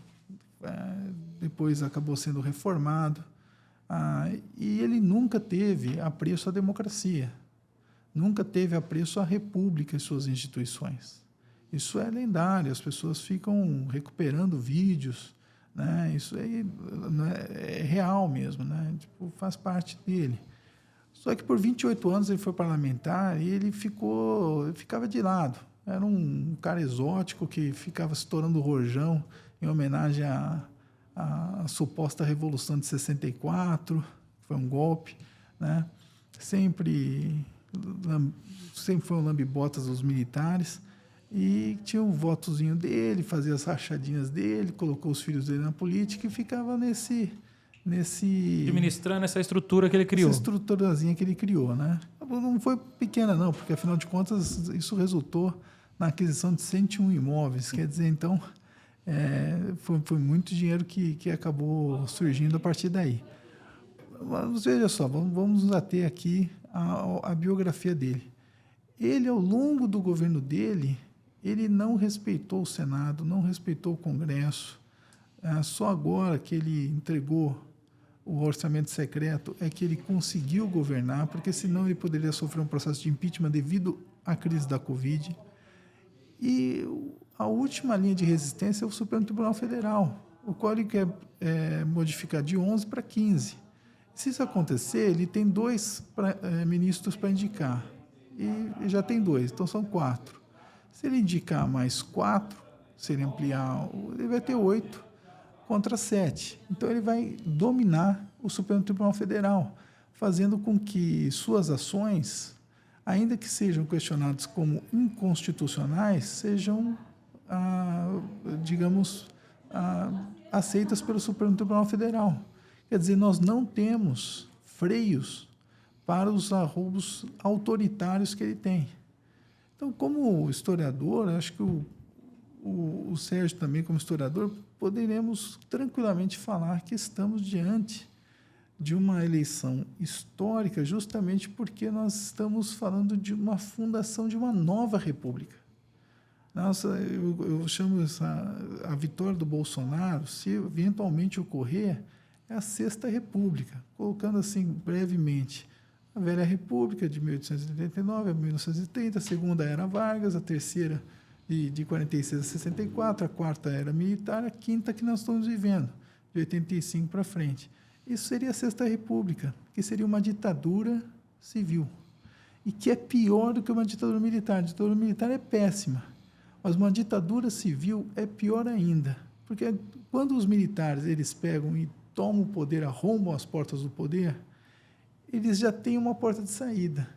depois acabou sendo reformado, e ele nunca teve apreço à democracia, nunca teve apreço à república e suas instituições. Isso é lendário, as pessoas ficam recuperando vídeos, né? Isso aí é real mesmo, né? Tipo, faz parte dele. Só que por 28 anos ele foi parlamentar e ele ficava de lado. Era um cara exótico que ficava estourando o rojão em homenagem à suposta Revolução de 64, que foi um golpe, né? Sempre foi um lambe-botas dos militares, e tinha um votozinho dele, fazia as rachadinhas dele, colocou os filhos dele na política e ficava nesse administrando essa estrutura que ele criou. Essa estruturazinha que ele criou, né? Não foi pequena, não, porque, afinal de contas, isso resultou na aquisição de 101 imóveis. Quer dizer, então, foi muito dinheiro que acabou surgindo a partir daí. Mas veja só, vamos nos ater aqui à biografia dele. Ele, ao longo do governo dele, ele não respeitou o Senado, não respeitou o Congresso. Só agora que ele entregou o orçamento secreto é que ele conseguiu governar, porque senão ele poderia sofrer um processo de impeachment devido à crise da Covid. E a última linha de resistência é o Supremo Tribunal Federal, o qual ele quer modificar de 11 para 15. Se isso acontecer, ele tem 2 ministros para indicar, e já tem 2, então são 4. Se ele indicar mais 4, se ele ampliar, ele vai ter 8 contra 7. Então, ele vai dominar o Supremo Tribunal Federal, fazendo com que suas ações, ainda que sejam questionadas como inconstitucionais, sejam, aceitas pelo Supremo Tribunal Federal. Quer dizer, nós não temos freios para os arroubos autoritários que ele tem. Então, como historiador, acho que o Sérgio também, como historiador, poderemos tranquilamente falar que estamos diante de uma eleição histórica, justamente porque nós estamos falando de uma fundação de uma nova república. Eu chamo a vitória do Bolsonaro, se eventualmente ocorrer, é a Sexta República, colocando assim brevemente a Velha República de 1889 a 1930, a Segunda Era Vargas, a Terceira de 46 a 64, a Quarta Era Militar, a Quinta que nós estamos vivendo, de 85 para frente. Isso seria a Sexta República, que seria uma ditadura civil, e que é pior do que uma ditadura militar. A ditadura militar é péssima, mas uma ditadura civil é pior ainda, porque quando os militares eles pegam e tomam o poder, arrombam as portas do poder, eles já têm uma porta de saída,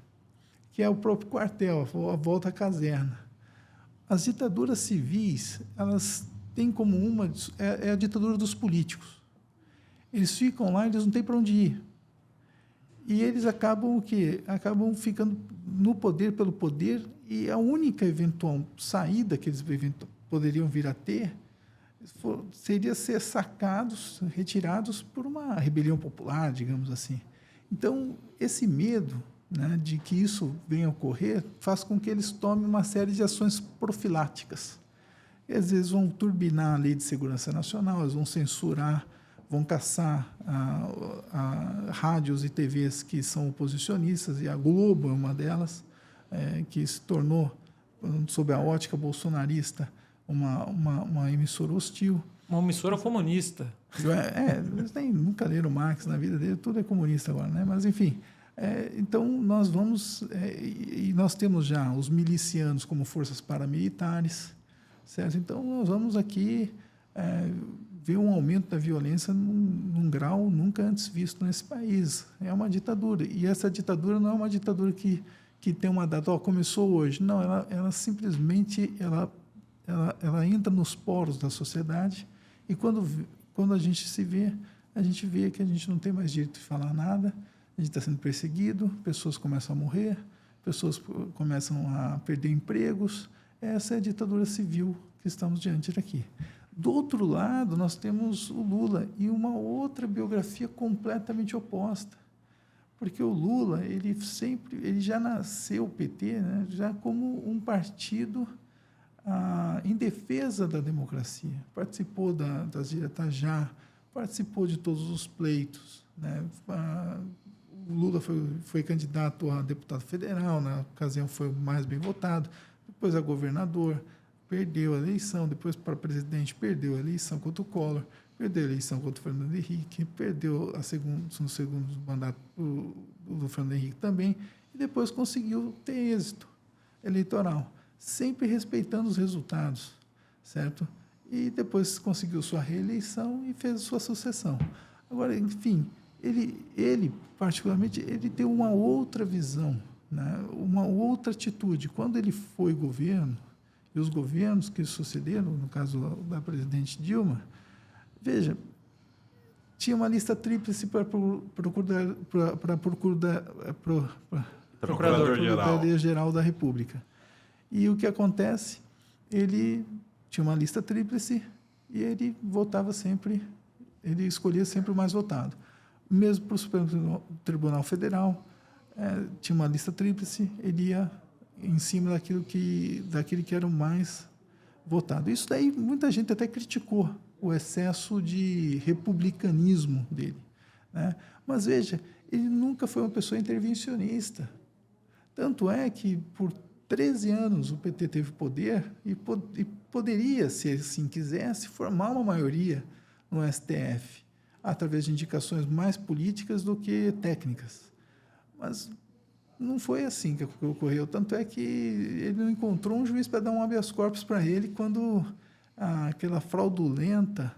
que é o próprio quartel, a volta à caserna. As ditaduras civis, elas têm como é a ditadura dos políticos. Eles ficam lá, eles não têm para onde ir. E eles acabam ficando no poder pelo poder, e a única eventual saída que eles poderiam vir a ter seria ser sacados, retirados por uma rebelião popular, digamos assim. Então, esse medo né, de que isso venha a ocorrer, faz com que eles tomem uma série de ações profiláticas. E, às vezes vão turbinar a Lei de Segurança Nacional, eles vão censurar, vão caçar rádios e TVs que são oposicionistas, e a Globo é uma delas, que se tornou, sob a ótica bolsonarista, uma emissora hostil. Uma emissora comunista. Eles nunca leram Marx na vida dele, tudo é comunista agora, né? Mas, enfim, então nós vamos... e nós temos já os milicianos como forças paramilitares, certo? Então, nós vamos aqui ver um aumento da violência num grau nunca antes visto nesse país. É uma ditadura. E essa ditadura não é uma ditadura que tem uma data, começou hoje. Não, ela simplesmente ela entra nos poros da sociedade, e quando a gente se vê, a gente vê que a gente não tem mais direito de falar nada, a gente está sendo perseguido, pessoas começam a morrer, pessoas começam a perder empregos. Essa é a ditadura civil que estamos diante daqui. Do outro lado, nós temos o Lula e uma outra biografia completamente oposta, porque o Lula ele já nasceu, o PT, né, já como um partido em defesa da democracia, participou das diretas já, participou de todos os pleitos, né? O Lula foi candidato a deputado federal, na ocasião foi o mais bem votado, depois a governador, perdeu a eleição, depois para presidente perdeu a eleição contra o Collor, perdeu a eleição contra o Fernando Henrique, perdeu no segundo mandato do Fernando Henrique também, e depois conseguiu ter êxito eleitoral, sempre respeitando os resultados, certo? E depois conseguiu sua reeleição e fez sua sucessão. Agora, enfim, ele particularmente, ele tem uma outra visão, né? Uma outra atitude. Quando ele foi governo, e os governos que sucederam, no caso da presidente Dilma, veja, tinha uma lista tríplice para Procurador-Geral da República. E o que acontece? Ele tinha uma lista tríplice e ele votava sempre, ele escolhia sempre o mais votado. Mesmo para o Supremo Tribunal Federal, tinha uma lista tríplice, ele ia em cima daquele que era o mais votado. Isso daí muita gente até criticou o excesso de republicanismo dele, né? Mas veja, ele nunca foi uma pessoa intervencionista. Tanto é que por 13 anos o PT teve poder e poderia, se assim quisesse, formar uma maioria no STF, através de indicações mais políticas do que técnicas. Mas não foi assim que ocorreu. Tanto é que ele não encontrou um juiz para dar um habeas corpus para ele quando aquela fraudulenta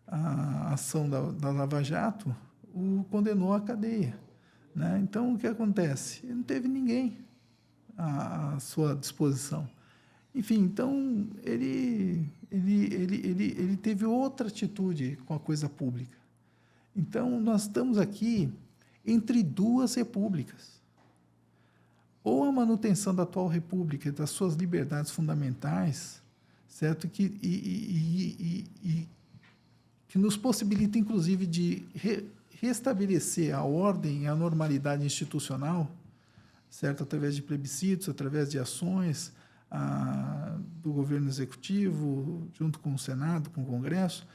ação da Lava Jato o condenou à cadeia, né? Então, o que acontece? Ele não teve ninguém à sua disposição. Enfim, então, ele teve outra atitude com a coisa pública. Então, nós estamos aqui entre duas repúblicas. Ou a manutenção da atual república, das suas liberdades fundamentais, certo? Que nos possibilita, inclusive, de restabelecer a ordem e a normalidade institucional, certo? Através de plebiscitos, através de ações do governo executivo, junto com o Senado, com o Congresso,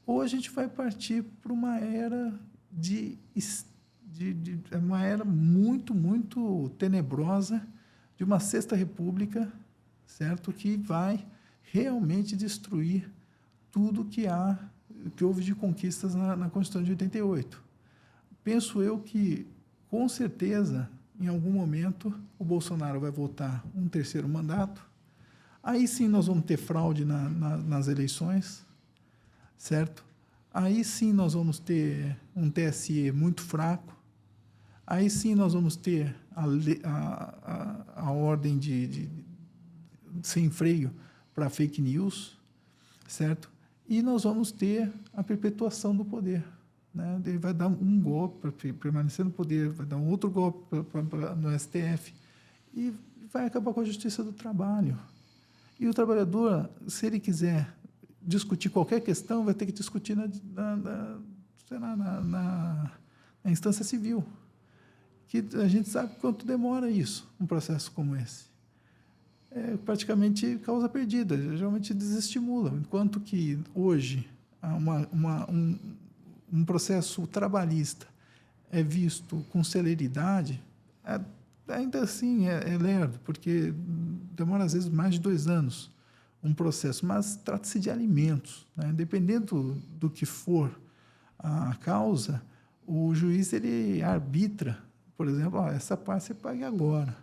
ou a gente vai partir para uma era uma era muito, muito tenebrosa de uma sexta república, certo? Que vai realmente destruir tudo que houve de conquistas na Constituição de 88. Penso eu que, com certeza, em algum momento, o Bolsonaro vai voltar um terceiro mandato. Aí sim nós vamos ter fraude nas eleições, certo? Aí sim nós vamos ter um TSE muito fraco. Aí sim nós vamos ter a ordem sem freio para fake news, certo? E nós vamos ter a perpetuação do poder, né? Ele vai dar um golpe para permanecer no poder, vai dar um outro golpe no STF e vai acabar com a justiça do trabalho. E o trabalhador, se ele quiser discutir qualquer questão, vai ter que discutir na instância civil. que a gente sabe quanto demora isso, um processo como esse. Praticamente causa perdida, geralmente desestimula. Enquanto que hoje um processo trabalhista é visto com celeridade, ainda assim é lerdo, porque demora às vezes mais de 2 anos um processo, mas trata-se de alimentos, né? Dependendo do que for a causa, o juiz ele arbitra, por exemplo, essa parte você paga agora,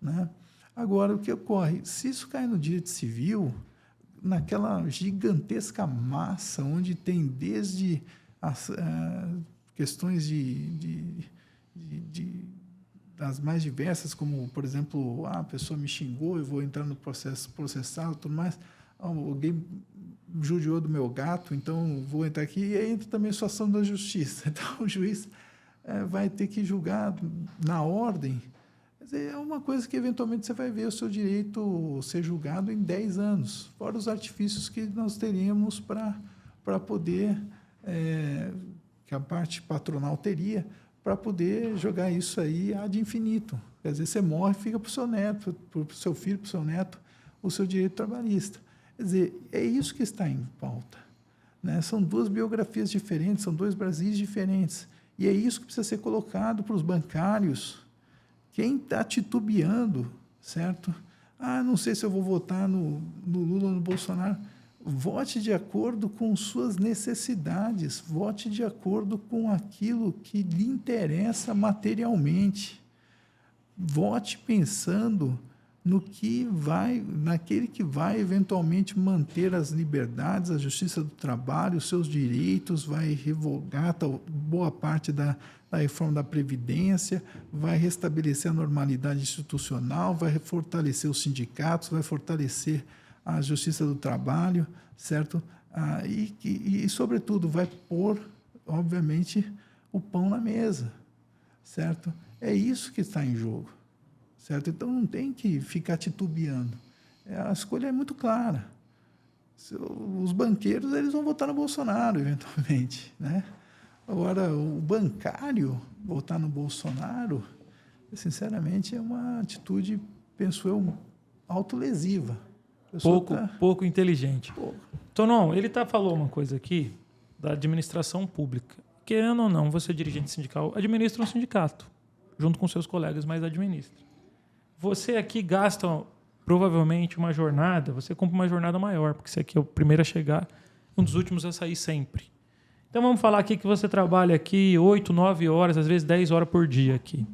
né? Agora, o que ocorre? Se isso cai no direito civil, naquela gigantesca massa, onde tem desde as questões das mais diversas, como, por exemplo, a pessoa me xingou, eu vou entrar no processo processado, tudo mais, alguém judiou do meu gato, então vou entrar aqui, e aí entra também a situação da justiça. Então, o juiz vai ter que julgar na ordem. Quer dizer, é uma coisa que, eventualmente, você vai ver o seu direito ser julgado em 10 anos, fora os artifícios que nós teríamos para poder, que a parte patronal teria, para poder jogar isso aí ad infinito. Quer dizer, você morre, fica para o seu neto, para o seu filho, para o seu neto, o seu direito trabalhista. Quer dizer, é isso que está em pauta, né? São 2 biografias diferentes, são 2 Brasis diferentes. E é isso que precisa ser colocado para os bancários. Quem está titubeando, certo? Não sei se eu vou votar no Lula ou no Bolsonaro. Vote de acordo com suas necessidades, vote de acordo com aquilo que lhe interessa materialmente. Vote pensando naquele que vai eventualmente manter as liberdades, a justiça do trabalho, os seus direitos, vai revogar boa parte da reforma da Previdência, vai restabelecer a normalidade institucional, vai fortalecer os sindicatos, vai fortalecer a justiça do trabalho, certo? E, sobretudo, vai pôr, obviamente, o pão na mesa, certo? É isso que está em jogo, certo? Então, não tem que ficar titubeando. A escolha é muito clara. Os banqueiros, eles vão votar no Bolsonaro, eventualmente, né? Agora, o bancário votar no Bolsonaro, sinceramente, é uma atitude, penso eu, autolesiva. Pouco inteligente. Tonon, ele falou uma coisa aqui da administração pública. Querendo ou não, você, dirigente sindical, administra um sindicato, junto com seus colegas, mas administra. Você aqui gasta, provavelmente, uma jornada, você compra uma jornada maior, porque você aqui é o primeiro a chegar, um dos últimos a sair sempre. Então, vamos falar aqui que você trabalha aqui 8, 9 horas, às vezes 10 horas por dia aqui.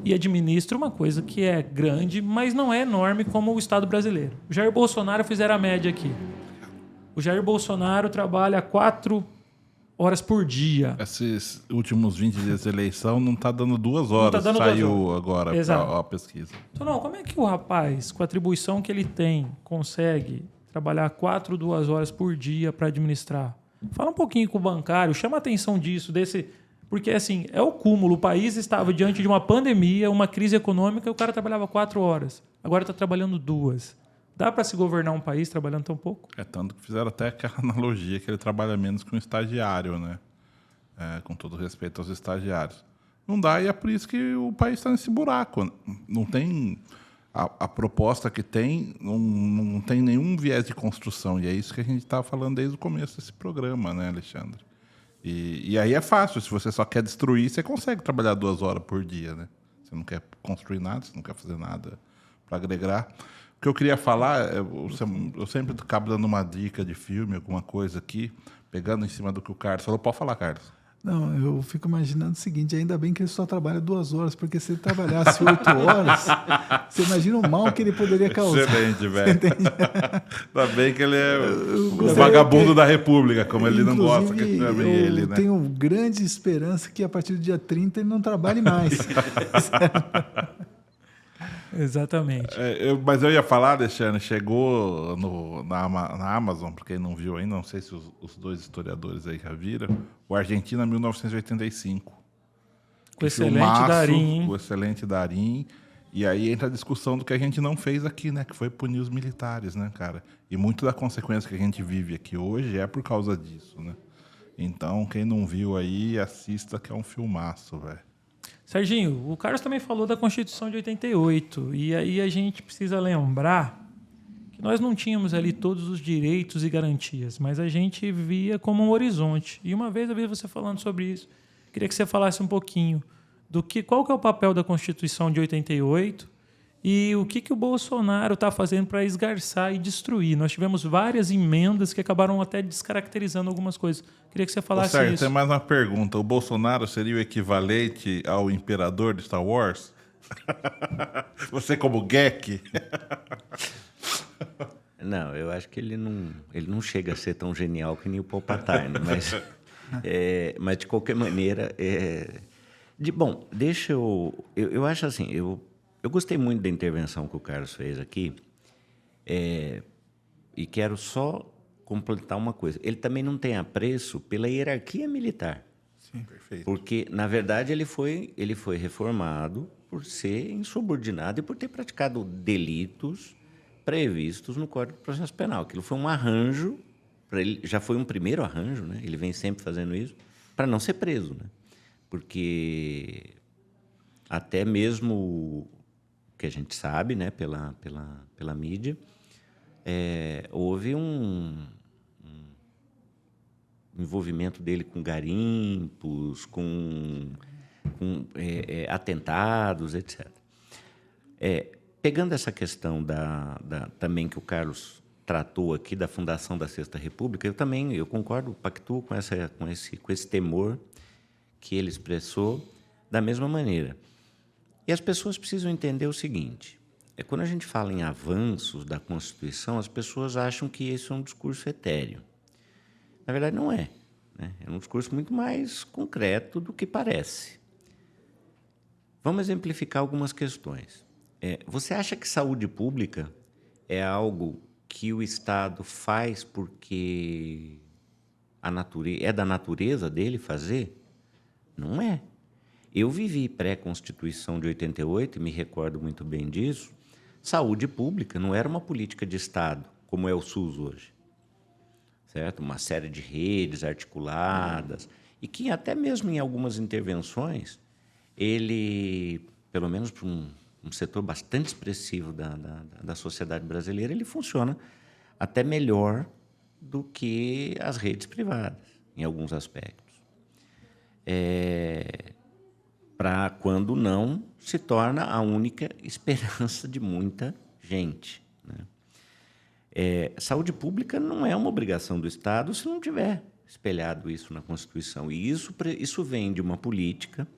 E administra uma coisa que é grande, mas não é enorme como o Estado brasileiro. O Jair Bolsonaro fizeram a média aqui. O Jair Bolsonaro trabalha 4 horas por dia. Esses últimos 20 dias de eleição não está dando 2 horas. Tá dando Saiu 2 horas. Agora a pesquisa. Então, não, como é que o rapaz, com a atribuição que ele tem, consegue trabalhar 2 horas por dia para administrar? Fala um pouquinho com o bancário, chama a atenção disso, porque assim, é o cúmulo. O país estava diante de uma pandemia, uma crise econômica, e o cara trabalhava 4 horas. Agora está trabalhando 2. Dá para se governar um país trabalhando tão pouco? Tanto que fizeram até aquela analogia que ele trabalha menos que um estagiário, né? Com todo respeito aos estagiários. Não dá, e é por isso que o país está nesse buraco. Não tem... A proposta que tem não tem nenhum viés de construção. E é isso que a gente está falando desde o começo desse programa, né, Alexandre? E aí é fácil. Se você só quer destruir, você consegue trabalhar 2 horas por dia, né? Você não quer construir nada, você não quer fazer nada para agregar. O que eu queria falar, eu sempre acabo dando uma dica de filme, alguma coisa aqui, pegando em cima do que o Carlos falou. Pode falar, Carlos. Não, eu fico imaginando o seguinte, ainda bem que ele só trabalha 2 horas, porque se ele trabalhasse 8 horas, você imagina o mal que ele poderia causar. Excelente, velho. Ainda bem que ele é o vagabundo da República, como ele não gosta que chamem ele, né? Eu tenho grande esperança que a partir do dia 30 ele não trabalhe mais. Exatamente. Mas eu ia falar, Alexandre, chegou na Amazon, para quem não viu ainda, não sei se os 2 historiadores aí já viram, o Argentina 1985. Com o excelente Darim. O excelente Darim. E aí entra a discussão do que a gente não fez aqui, né? Que foi punir os militares, né, cara? E muito da consequência que a gente vive aqui hoje é por causa disso, né? Então, quem não viu aí, assista, que é um filmaço, velho. Serginho, o Carlos também falou da Constituição de 88, e aí a gente precisa lembrar que nós não tínhamos ali todos os direitos e garantias, mas a gente via como um horizonte. E uma vez eu vi você falando sobre isso. Queria que você falasse um pouquinho qual que é o papel da Constituição de 88 e o que o Bolsonaro está fazendo para esgarçar e destruir. Nós tivemos várias emendas que acabaram até descaracterizando algumas coisas. Queria que você falasse Sérgio, isso. tem mais uma pergunta. O Bolsonaro seria o equivalente ao imperador de Star Wars? Você como geek? Não, eu acho que ele não chega a ser tão genial que nem o Palpatine, mas de qualquer maneira... bom, deixa eu acho assim, eu gostei muito da intervenção que o Carlos fez aqui, e quero só completar uma coisa. Ele também não tem apreço pela hierarquia militar. Sim, perfeito. Porque, na verdade, ele foi reformado por ser insubordinado e por ter praticado delitos previstos no Código de Processo Penal. Aquilo foi um arranjo, para ele, já foi um primeiro arranjo, né? Ele vem sempre fazendo isso, para não ser preso, né? Porque até mesmo o que a gente sabe, né, pela mídia, houve um envolvimento dele com garimpos, com atentados, etc. Pegando essa questão também que o Carlos tratou aqui da fundação da Sexta República, eu concordo, pactuo com esse temor que ele expressou da mesma maneira. E as pessoas precisam entender o seguinte: quando a gente fala em avanços da Constituição, as pessoas acham que esse é um discurso etéreo. Na verdade, não é, né? É um discurso muito mais concreto do que parece. Vamos exemplificar algumas questões. Você acha que saúde pública é algo que o Estado faz porque é da natureza dele fazer? Não é. Eu vivi pré-Constituição de 88 e me recordo muito bem disso. Saúde pública não era uma política de Estado, como é o SUS hoje. Certo? Uma série de redes articuladas e que até mesmo em algumas intervenções, ele, pelo menos para um setor bastante expressivo da sociedade brasileira, ele funciona até melhor do que as redes privadas, em alguns aspectos. Para quando não se torna a única esperança de muita gente, né? Saúde pública não é uma obrigação do Estado se não tiver espelhado isso na Constituição. E isso vem de uma política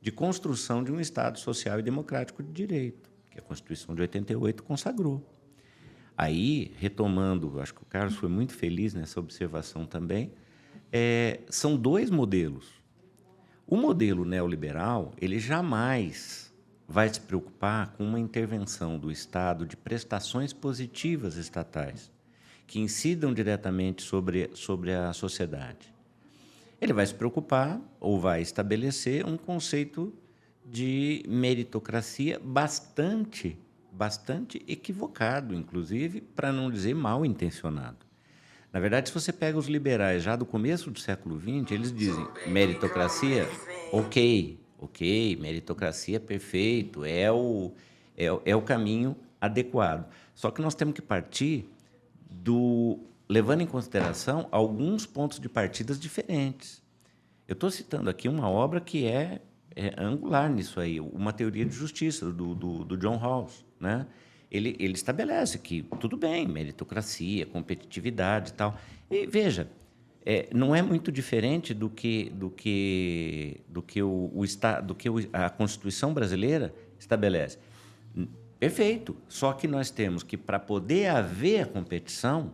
de construção de um Estado social e democrático de direito, que a Constituição de 88 consagrou. Aí, retomando, acho que o Carlos foi muito feliz nessa observação também, são dois modelos. O modelo neoliberal, ele jamais vai se preocupar com uma intervenção do Estado de prestações positivas estatais que incidam diretamente sobre a sociedade. Ele vai se preocupar ou vai estabelecer um conceito de meritocracia bastante equivocado, inclusive, para não dizer mal intencionado. Na verdade, se você pega os liberais já do começo do século XX, eles dizem meritocracia, ok, meritocracia perfeito, é o caminho adequado. Só que nós temos que partir levando em consideração alguns pontos de partidas diferentes. Eu estou citando aqui uma obra que é angular nisso aí, uma teoria de justiça do John Rawls, né? Ele estabelece que tudo bem, meritocracia, competitividade e tal. E veja, não é muito diferente do que a Constituição brasileira estabelece. Perfeito. Só que nós temos que, para poder haver a competição,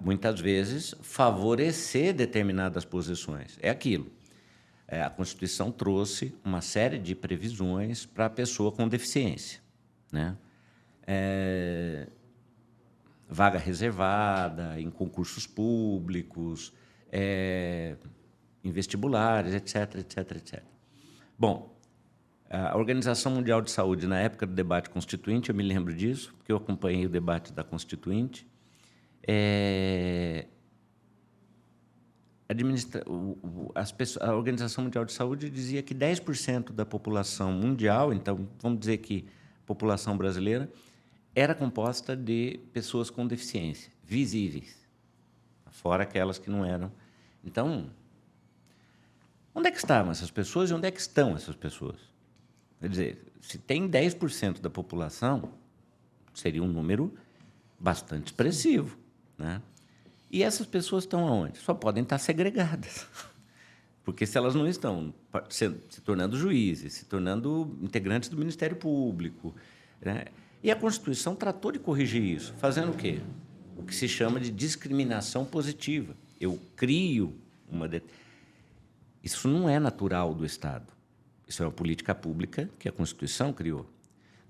muitas vezes favorecer determinadas posições. É aquilo. A Constituição trouxe uma série de previsões para a pessoa com deficiência, né? Vaga reservada em concursos públicos, em vestibulares, etc, etc, etc. Bom, a Organização Mundial de Saúde, na época do debate constituinte, eu me lembro disso, porque eu acompanhei o debate da Constituinte, a Organização Mundial de Saúde dizia que 10% da população mundial, então vamos dizer que a população brasileira, era composta de pessoas com deficiência, visíveis, fora aquelas que não eram. Então, onde é que estavam essas pessoas e onde é que estão essas pessoas? Quer dizer, se tem 10% da população, seria um número bastante expressivo, né? E essas pessoas estão aonde? Só podem estar segregadas. Porque se elas não estão se tornando juízes, se tornando integrantes do Ministério Público, né? E a Constituição tratou de corrigir isso, fazendo o quê? O que se chama de discriminação positiva. Eu crio uma... Isso não é natural do Estado. Isso é uma política pública que a Constituição criou.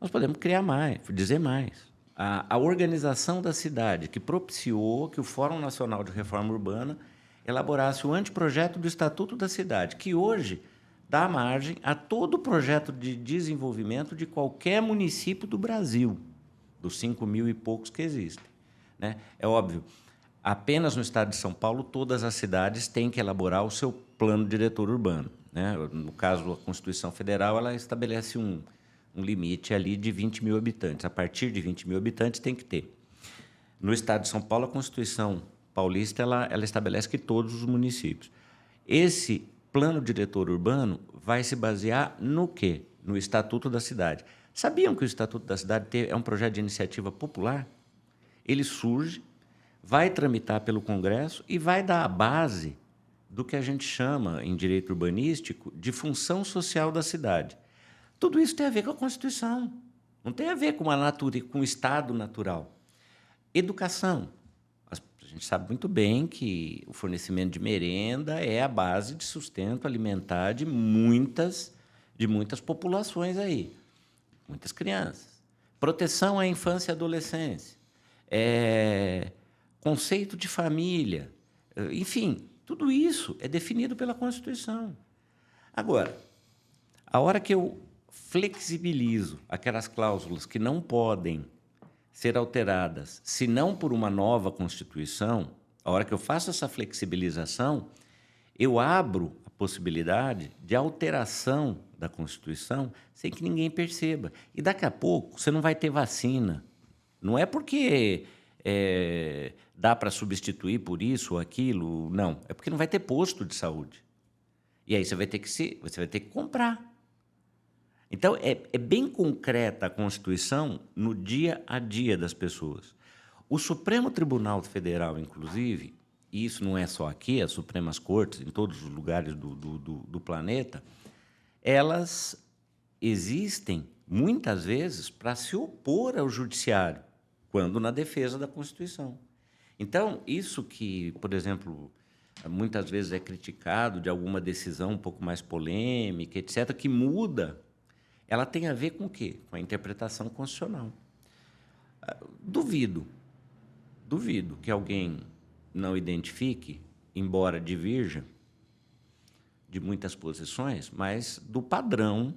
Nós podemos criar mais, dizer mais. A organização da cidade que propiciou que o Fórum Nacional de Reforma Urbana elaborasse o anteprojeto do Estatuto da Cidade, que hoje dá margem a todo o projeto de desenvolvimento de qualquer município do Brasil, dos 5.000 e poucos que existem, né? É óbvio, apenas no estado de São Paulo, todas as cidades têm que elaborar o seu plano diretor urbano, né? No caso, a Constituição Federal ela estabelece um limite ali de 20.000 habitantes. A partir de 20.000 habitantes tem que ter. No estado de São Paulo, a Constituição paulista ela estabelece que todos os municípios. Esse plano diretor urbano vai se basear no quê? No Estatuto da Cidade. Sabiam que o Estatuto da Cidade é um projeto de iniciativa popular? Ele surge, vai tramitar pelo Congresso e vai dar a base do que a gente chama, em direito urbanístico, de função social da cidade. Tudo isso tem a ver com a Constituição, não tem a ver com com o Estado natural. Educação. A gente sabe muito bem que o fornecimento de merenda é a base de sustento alimentar de muitas populações aí, muitas crianças. Proteção à infância e adolescência, conceito de família, enfim, tudo isso é definido pela Constituição. Agora, a hora que eu flexibilizo aquelas cláusulas que não podem ser alteradas, se não por uma nova Constituição, a hora que eu faço essa flexibilização, eu abro a possibilidade de alteração da Constituição sem que ninguém perceba. E daqui a pouco você não vai ter vacina. Não é porque dá para substituir por isso ou aquilo, não. É porque não vai ter posto de saúde. E aí você vai ter que comprar. Então, é bem concreta a Constituição no dia a dia das pessoas. O Supremo Tribunal Federal, inclusive, e isso não é só aqui, as Supremas Cortes, em todos os lugares do planeta, elas existem, muitas vezes, para se opor ao judiciário, quando na defesa da Constituição. Então, isso que, por exemplo, muitas vezes é criticado de alguma decisão um pouco mais polêmica, etc., que muda, ela tem a ver com o quê? Com a interpretação constitucional. Duvido que alguém não identifique, embora divirja de muitas posições, mas do padrão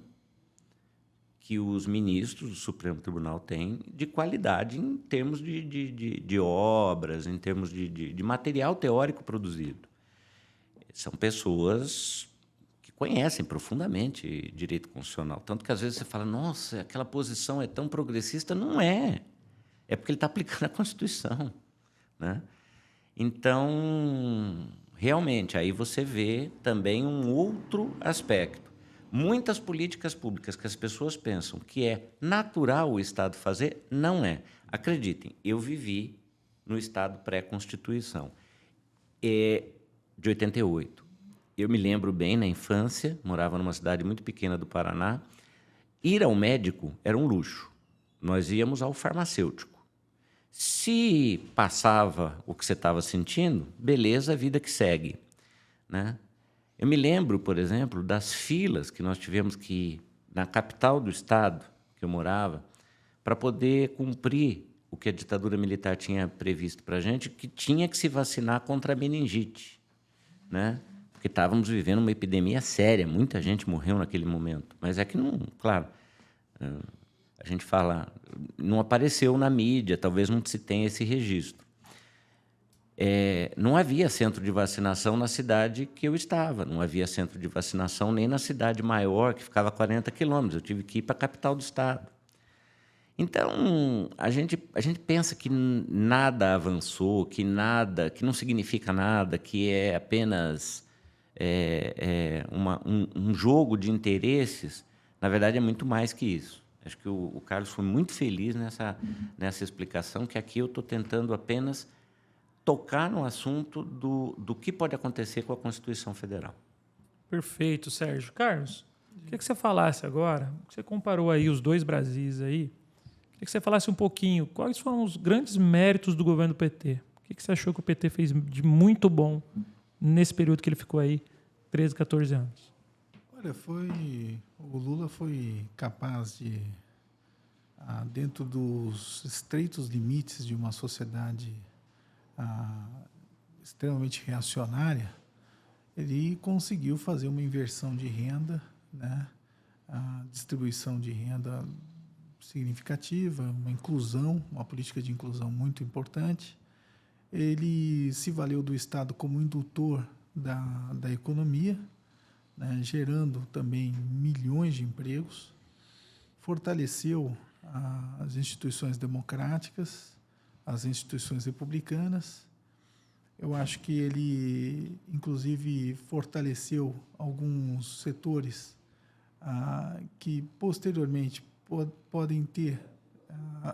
que os ministros do Supremo Tribunal têm de qualidade em termos de obras, em termos de material teórico produzido. São pessoas que conhecem profundamente direito constitucional. Tanto que, às vezes, você fala, nossa, aquela posição é tão progressista. Não é. É porque ele está aplicando a Constituição, né? Então, realmente, aí você vê também um outro aspecto. Muitas políticas públicas que as pessoas pensam que é natural o Estado fazer, não é. Acreditem, eu vivi no Estado pré-Constituição, de 88. Eu me lembro bem, na infância, morava numa cidade muito pequena do Paraná, ir ao médico era um luxo. Nós íamos ao farmacêutico. Se passava o que você estava sentindo, beleza, a vida que segue, né? Eu me lembro, por exemplo, das filas que nós tivemos que ir na capital do estado, que eu morava, para poder cumprir o que a ditadura militar tinha previsto para a gente, que tinha que se vacinar contra a meningite, né? Porque estávamos vivendo uma epidemia séria, muita gente morreu naquele momento. Mas é que não, claro, a gente fala, não apareceu na mídia, talvez não se tenha esse registro. não havia centro de vacinação na cidade que eu estava, não havia centro de vacinação nem na cidade maior, que ficava a 40 quilômetros. Eu tive que ir para a capital do estado. Então, a gente pensa que nada avançou, que não significa nada, que é apenas um jogo de interesses. Na verdade, é muito mais que isso. Acho que o Carlos foi muito feliz nessa explicação, que aqui eu estou tentando apenas tocar no assunto do que pode acontecer com a Constituição Federal. Perfeito, Sérgio. Carlos, queria que você falasse agora, você comparou aí os dois Brasis aí, queria que você falasse um pouquinho quais foram os grandes méritos do governo do PT. O que você achou que o PT fez de muito bom nesse período que ele ficou aí, 13, 14 anos? Olha, o Lula foi capaz de, dentro dos estreitos limites de uma sociedade extremamente reacionária, ele conseguiu fazer uma inversão de renda, né? A distribuição de renda significativa, uma política de inclusão muito importante. Ele se valeu do Estado como indutor da economia, né? Gerando também milhões de empregos, fortaleceu as instituições democráticas, as instituições republicanas. Eu acho que ele, inclusive, fortaleceu alguns setores que, posteriormente, podem ter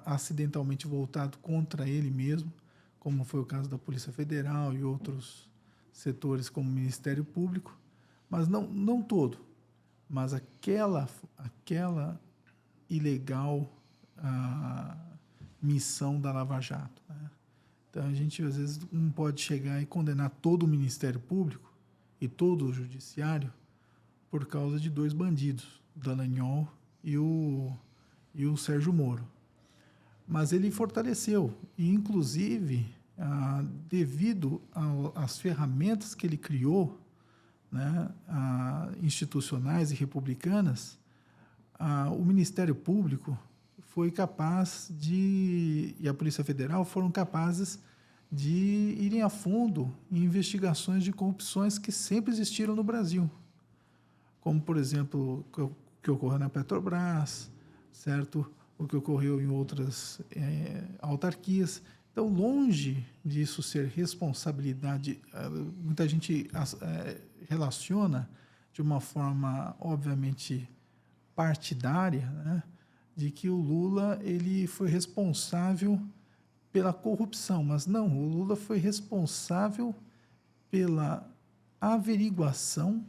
acidentalmente voltado contra ele mesmo, como foi o caso da Polícia Federal e outros setores como o Ministério Público, mas não todo, mas aquela ilegal missão da Lava Jato, né? Então, a gente, às vezes, não pode chegar e condenar todo o Ministério Público e todo o Judiciário por causa de dois bandidos, o Dallagnol e o Sérgio Moro. Mas ele fortaleceu, e, inclusive, devido às ferramentas que ele criou, né, institucionais e republicanas, o Ministério Público foi capaz e a Polícia Federal foram capazes de irem a fundo em investigações de corrupções que sempre existiram no Brasil, como, por exemplo, o que ocorreu na Petrobras, certo? O que ocorreu em outras autarquias. Então, longe disso ser responsabilidade, muita gente relaciona de uma forma, obviamente, partidária, né, de que o Lula ele foi responsável pela corrupção, mas não, o Lula foi responsável pela averiguação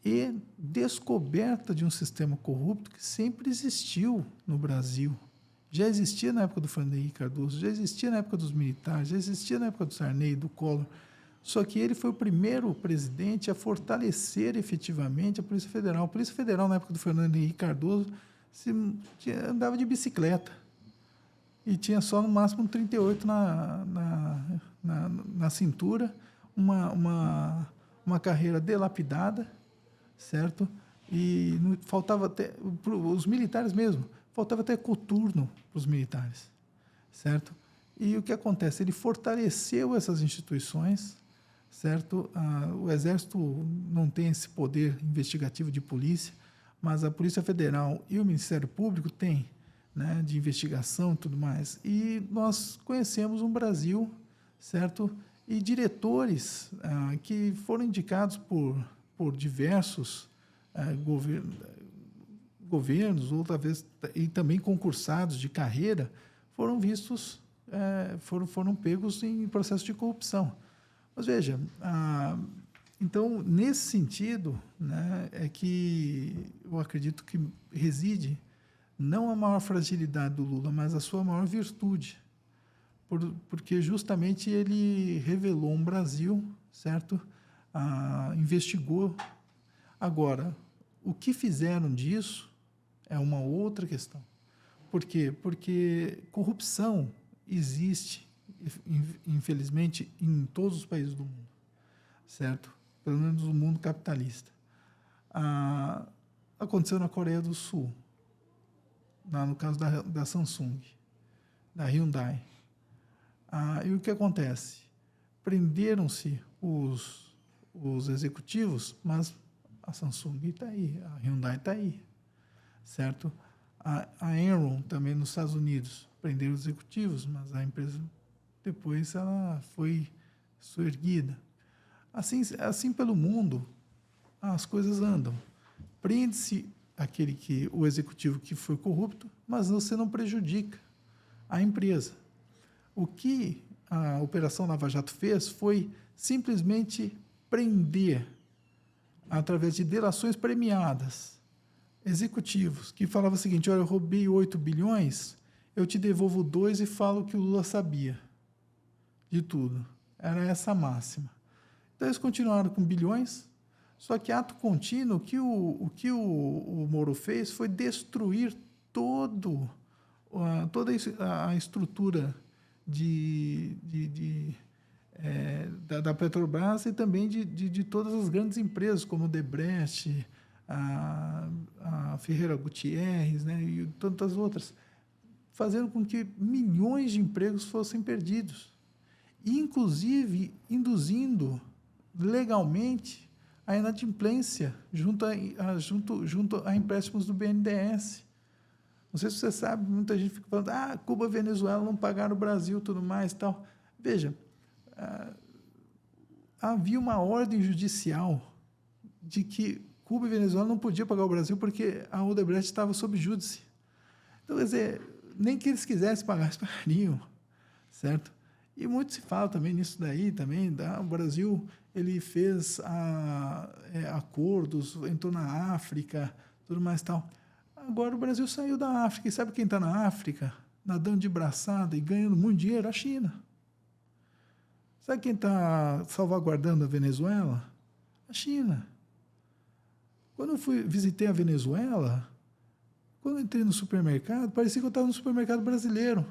e descoberta de um sistema corrupto que sempre existiu no Brasil. Já existia na época do Fernando Henrique Cardoso, já existia na época dos militares, já existia na época do Sarney, do Collor, só que ele foi o primeiro presidente a fortalecer efetivamente a Polícia Federal. A Polícia Federal, na época do Fernando Henrique Cardoso, andava de bicicleta e tinha só no máximo um 38 na cintura, uma carreira dilapidada, certo? E faltava até, os militares mesmo, faltava até coturno para os militares, certo? E o que acontece? Ele fortaleceu essas instituições, certo? O Exército não tem esse poder investigativo de polícia, mas a Polícia Federal e o Ministério Público têm, né, de investigação e tudo mais. E nós conhecemos um Brasil, certo? E diretores que foram indicados por diversos governos, outra vez, e também concursados de carreira, foram vistos, foram pegos em processo de corrupção. Mas veja, então, nesse sentido, né, é que eu acredito que reside não a maior fragilidade do Lula, mas a sua maior virtude, porque justamente ele revelou um Brasil, certo? Investigou. Agora, o que fizeram disso é uma outra questão. Por quê? Porque corrupção existe, infelizmente, em todos os países do mundo, certo? Pelo menos no mundo capitalista. Aconteceu na Coreia do Sul, no caso da Samsung, da Hyundai. E o que acontece? prenderam-se os executivos, mas a Samsung está aí, a Hyundai está aí, certo? A Enron também nos Estados Unidos prenderam os executivos, mas a empresa depois ela foi soerguida. Assim pelo mundo as coisas andam. Prende-se o executivo que foi corrupto, mas você não prejudica a empresa. O que a Operação Lava Jato fez foi simplesmente prender, através de delações premiadas, executivos, que falavam o seguinte: olha, eu roubei 8 bilhões, eu te devolvo 2 e falo que o Lula sabia de tudo. Era essa a máxima. Então, eles continuaram com bilhões, só que ato contínuo, o que o Moro fez foi destruir toda a estrutura da Petrobras e também de todas as grandes empresas, como o Debrecht, a Ferreira Gutierrez, né, e tantas outras, fazendo com que milhões de empregos fossem perdidos, inclusive induzindo legalmente a inadimplência junto a empréstimos do BNDES. Não sei se você sabe, muita gente fica falando, Cuba e Venezuela não pagaram o Brasil, tudo mais e tal. Veja, havia uma ordem judicial de que Cuba e Venezuela não podiam pagar o Brasil porque a Odebrecht estava sob júdice. Então, quer dizer, nem que eles quisessem pagar, eles pagariam, certo? E muito se fala também nisso daí, também, o Brasil ele fez acordos, entrou na África, tudo mais e tal. Agora o Brasil saiu da África, e sabe quem está na África, nadando de braçada e ganhando muito dinheiro? A China. Sabe quem está salvaguardando a Venezuela? A China. Quando eu visitei a Venezuela, quando eu entrei no supermercado, parecia que eu estava no supermercado brasileiro.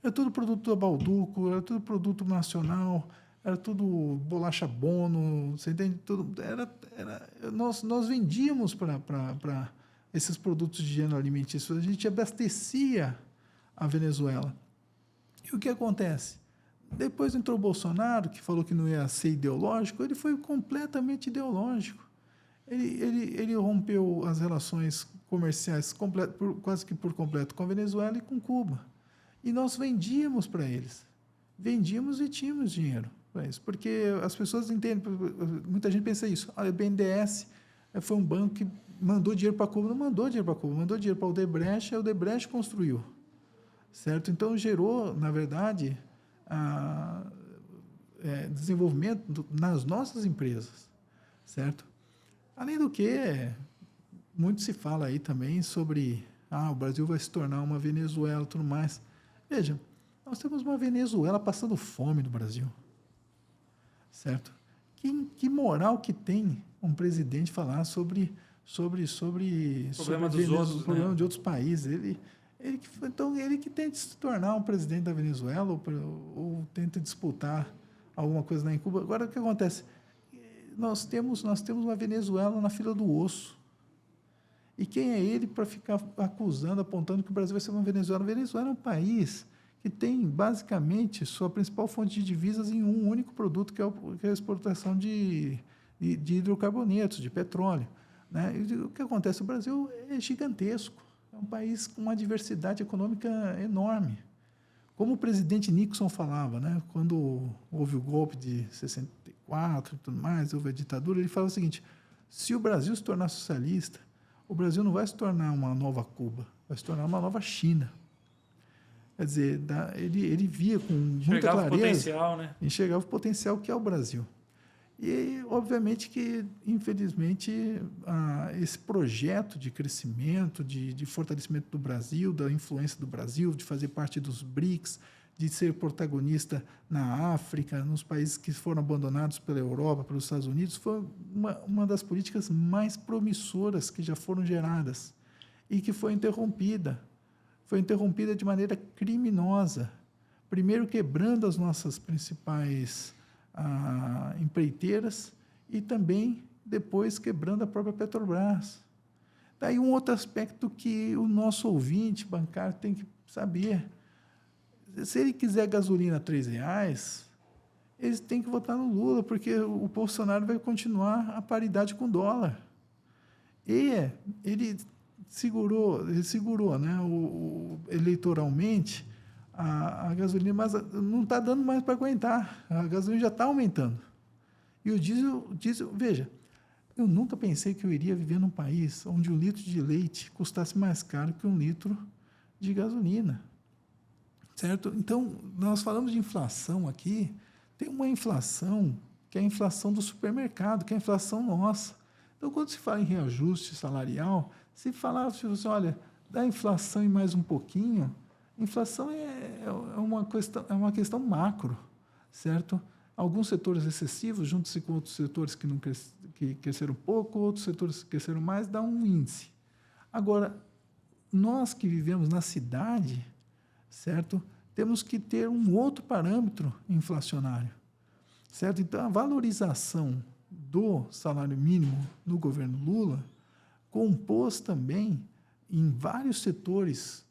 Era tudo produto da Balduco, era tudo produto nacional, era tudo bolacha Bono, você entende? Nós vendíamos para esses produtos de gênero alimentício, a gente abastecia a Venezuela. E o que acontece? Depois entrou o Bolsonaro, que falou que não ia ser ideológico, ele foi completamente ideológico. Ele rompeu as relações comerciais quase que por completo com a Venezuela e com Cuba. E nós vendíamos para eles. Vendíamos e tínhamos dinheiro para isso. Porque as pessoas entendem, muita gente pensa isso. O BNDES foi um banco que mandou dinheiro para Cuba. Não mandou dinheiro para Cuba, mandou dinheiro para o Odebrecht, e o Odebrecht construiu. Certo? Então, gerou, na verdade, desenvolvimento nas nossas empresas. Certo? Além do que, muito se fala aí também sobre o Brasil vai se tornar uma Venezuela e tudo mais. Veja, nós temos uma Venezuela passando fome no Brasil. Certo? Que moral que tem um presidente falar sobre problema dos outros, o problema de outros países? Então, ele que tenta se tornar um presidente da Venezuela ou tenta disputar alguma coisa lá em Cuba. Agora, o que acontece? Nós temos uma Venezuela na fila do osso. E quem é ele para ficar acusando, apontando que o Brasil vai ser uma Venezuela? A Venezuela é um país que tem, basicamente, sua principal fonte de divisas em um único produto, que é a exportação de hidrocarbonetos, de petróleo. Né? E o que acontece? O Brasil é gigantesco. É um país com uma diversidade econômica enorme. Como o presidente Nixon falava, né? Quando houve o golpe de 64 e tudo mais, houve a ditadura, ele falava o seguinte: se o Brasil se tornar socialista, o Brasil não vai se tornar uma nova Cuba, vai se tornar uma nova China. Quer dizer, ele via com muita clareza, potencial, né? enxergava o potencial que é o Brasil. E, obviamente, que, infelizmente, esse projeto de crescimento, de fortalecimento do Brasil, da influência do Brasil, de fazer parte dos BRICS, de ser protagonista na África, nos países que foram abandonados pela Europa, pelos Estados Unidos, foi uma das políticas mais promissoras que já foram geradas e que foi interrompida. Foi interrompida de maneira criminosa, primeiro quebrando as nossas principais empreiteiras e também depois quebrando a própria Petrobras. Daí um outro aspecto que o nosso ouvinte bancário tem que saber: se ele quiser gasolina a R$3, eles têm que votar no Lula, porque o Bolsonaro vai continuar a paridade com o dólar. E ele segurou, né, eleitoralmente a gasolina, mas não está dando mais para aguentar. A gasolina já está aumentando. E o diesel, veja, eu nunca pensei que eu iria viver num país onde um litro de leite custasse mais caro que um litro de gasolina. Certo? Então, nós falamos de inflação aqui, tem uma inflação que é a inflação do supermercado, que é a inflação nossa. Então, quando se fala em reajuste salarial, se falar assim, olha, da inflação e mais um pouquinho, inflação é uma questão macro, certo? Alguns setores excessivos, juntam-se com outros setores que cresceram pouco, outros setores que cresceram mais, dá um índice. Agora, nós que vivemos na cidade, certo? Temos que ter um outro parâmetro inflacionário, certo? Então, a valorização do salário mínimo no governo Lula compôs também em vários setores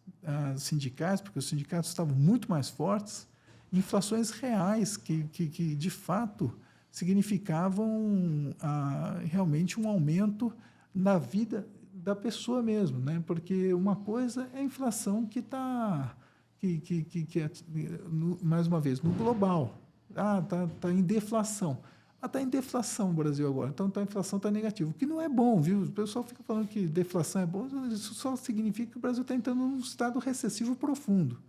sindicais, porque os sindicatos estavam muito mais fortes, inflações reais que de fato, significavam realmente um aumento na vida da pessoa mesmo, né? Porque uma coisa é a inflação que está, mais uma vez, no global. Tá em deflação. Está em deflação o Brasil agora, então a inflação está negativa, o que não é bom, viu? O pessoal fica falando que deflação é bom, isso só significa que o Brasil está entrando num estado recessivo profundo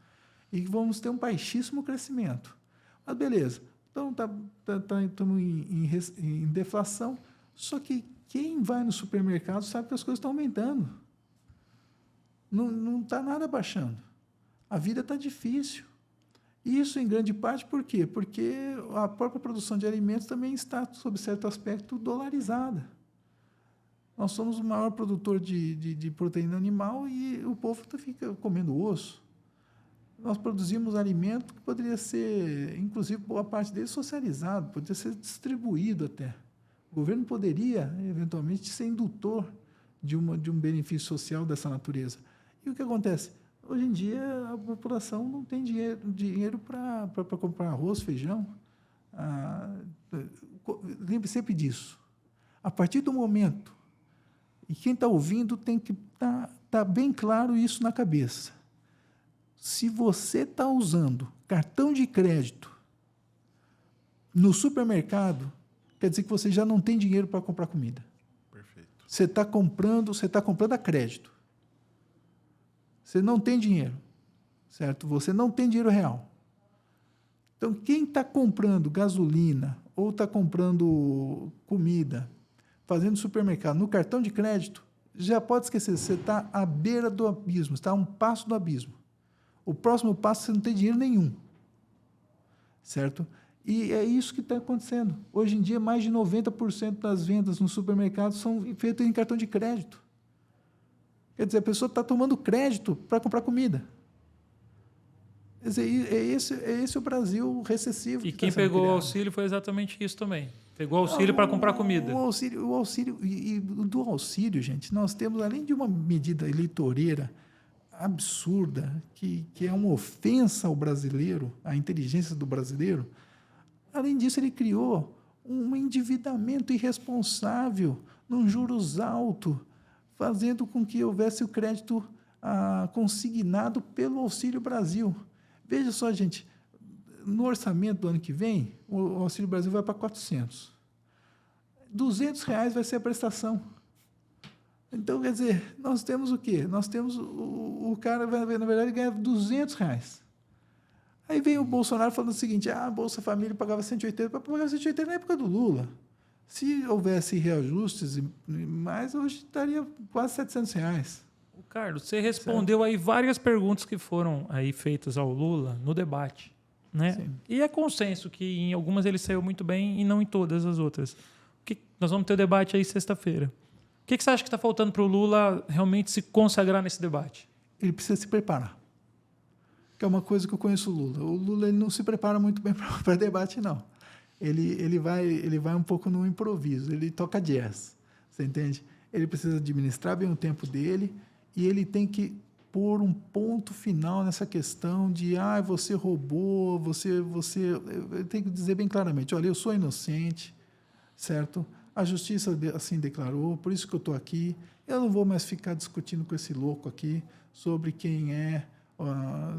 e que vamos ter um baixíssimo crescimento. Mas beleza, então estamos em deflação, só que quem vai no supermercado sabe que as coisas estão aumentando. Não está nada baixando. A vida está difícil. Isso, em grande parte, por quê? Porque a própria produção de alimentos também está, sob certo aspecto, dolarizada. Nós somos o maior produtor de proteína animal e o povo fica comendo osso. Nós produzimos alimento que poderia ser, inclusive, boa parte dele socializado, poderia ser distribuído até. O governo poderia, eventualmente, ser indutor de um benefício social dessa natureza. E o que acontece? Hoje em dia, a população não tem dinheiro para comprar arroz, feijão. Lembre sempre disso. A partir do momento, e quem está ouvindo tem que tá bem claro isso na cabeça. Se você está usando cartão de crédito no supermercado, quer dizer que você já não tem dinheiro para comprar comida. Perfeito. Você está comprando a crédito. Você não tem dinheiro, certo? Você não tem dinheiro real. Então, quem está comprando gasolina ou está comprando comida, fazendo supermercado no cartão de crédito, já pode esquecer, você está à beira do abismo, está a um passo do abismo. O próximo passo, você não tem dinheiro nenhum, certo? E é isso que está acontecendo. Hoje em dia, mais de 90% das vendas no supermercado são feitas em cartão de crédito. Quer dizer, a pessoa está tomando crédito para comprar comida. Quer dizer, é esse o Brasil recessivo. E quem pegou o auxílio foi exatamente isso também. Pegou o auxílio para comprar comida. O auxílio, e do auxílio, gente, nós temos, além de uma medida eleitoreira absurda, que é uma ofensa ao brasileiro, à inteligência do brasileiro, além disso, ele criou um endividamento irresponsável, num juros alto, fazendo com que houvesse o crédito consignado pelo Auxílio Brasil. Veja só, gente, no orçamento do ano que vem, o Auxílio Brasil vai para 400. R$200 vai ser a prestação. Então, quer dizer, nós temos o quê? Nós temos o cara, na verdade, ganha R$200. Aí vem o Bolsonaro falando o seguinte, a Bolsa Família pagava 180, para pagar 180 na época do Lula. Se houvesse reajustes, mais hoje estaria quase R$700. Carlos, você respondeu aí várias perguntas que foram aí feitas ao Lula no debate, né? Sim. E é consenso que em algumas ele saiu muito bem e não em todas as outras. Nós vamos ter o debate aí sexta-feira. O que você acha que está faltando para o Lula realmente se consagrar nesse debate? Ele precisa se preparar. Que é uma coisa que eu conheço o Lula. O Lula ele não se prepara muito bem para debate, não. Ele vai um pouco no improviso, ele toca jazz, você entende? Ele precisa administrar bem o tempo dele e ele tem que pôr um ponto final nessa questão de você roubou, eu tenho que dizer bem claramente, olha, eu sou inocente, certo? A justiça assim declarou, por isso que eu estou aqui. Eu não vou mais ficar discutindo com esse louco aqui sobre quem é,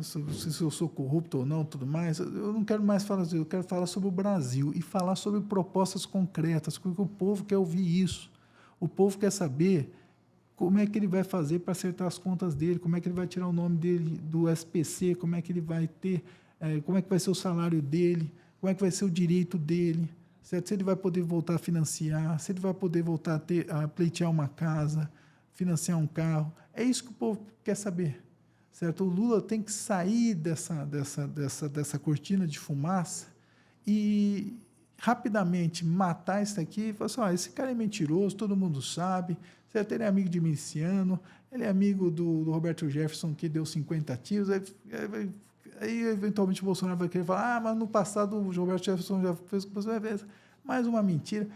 se eu sou corrupto ou não, tudo mais. Eu não quero mais falar, eu quero falar sobre o Brasil e falar sobre propostas concretas, porque o povo quer ouvir isso. O povo quer saber como é que ele vai fazer para acertar as contas dele, como é que ele vai tirar o nome dele do SPC, como é que ele vai ter, como é que vai ser o salário dele, como é que vai ser o direito dele, certo? Se ele vai poder voltar a financiar, se ele vai poder voltar a pleitear uma casa, financiar um carro. É isso que o povo quer saber, certo? O Lula tem que sair dessa cortina de fumaça e rapidamente matar isso aqui e falar assim, esse cara é mentiroso, todo mundo sabe, certo? Ele é amigo de miliciano, ele é amigo do Roberto Jefferson, que deu 50 tiros, aí eventualmente o Bolsonaro vai querer falar, mas no passado o Roberto Jefferson já fez com você, mais uma mentira.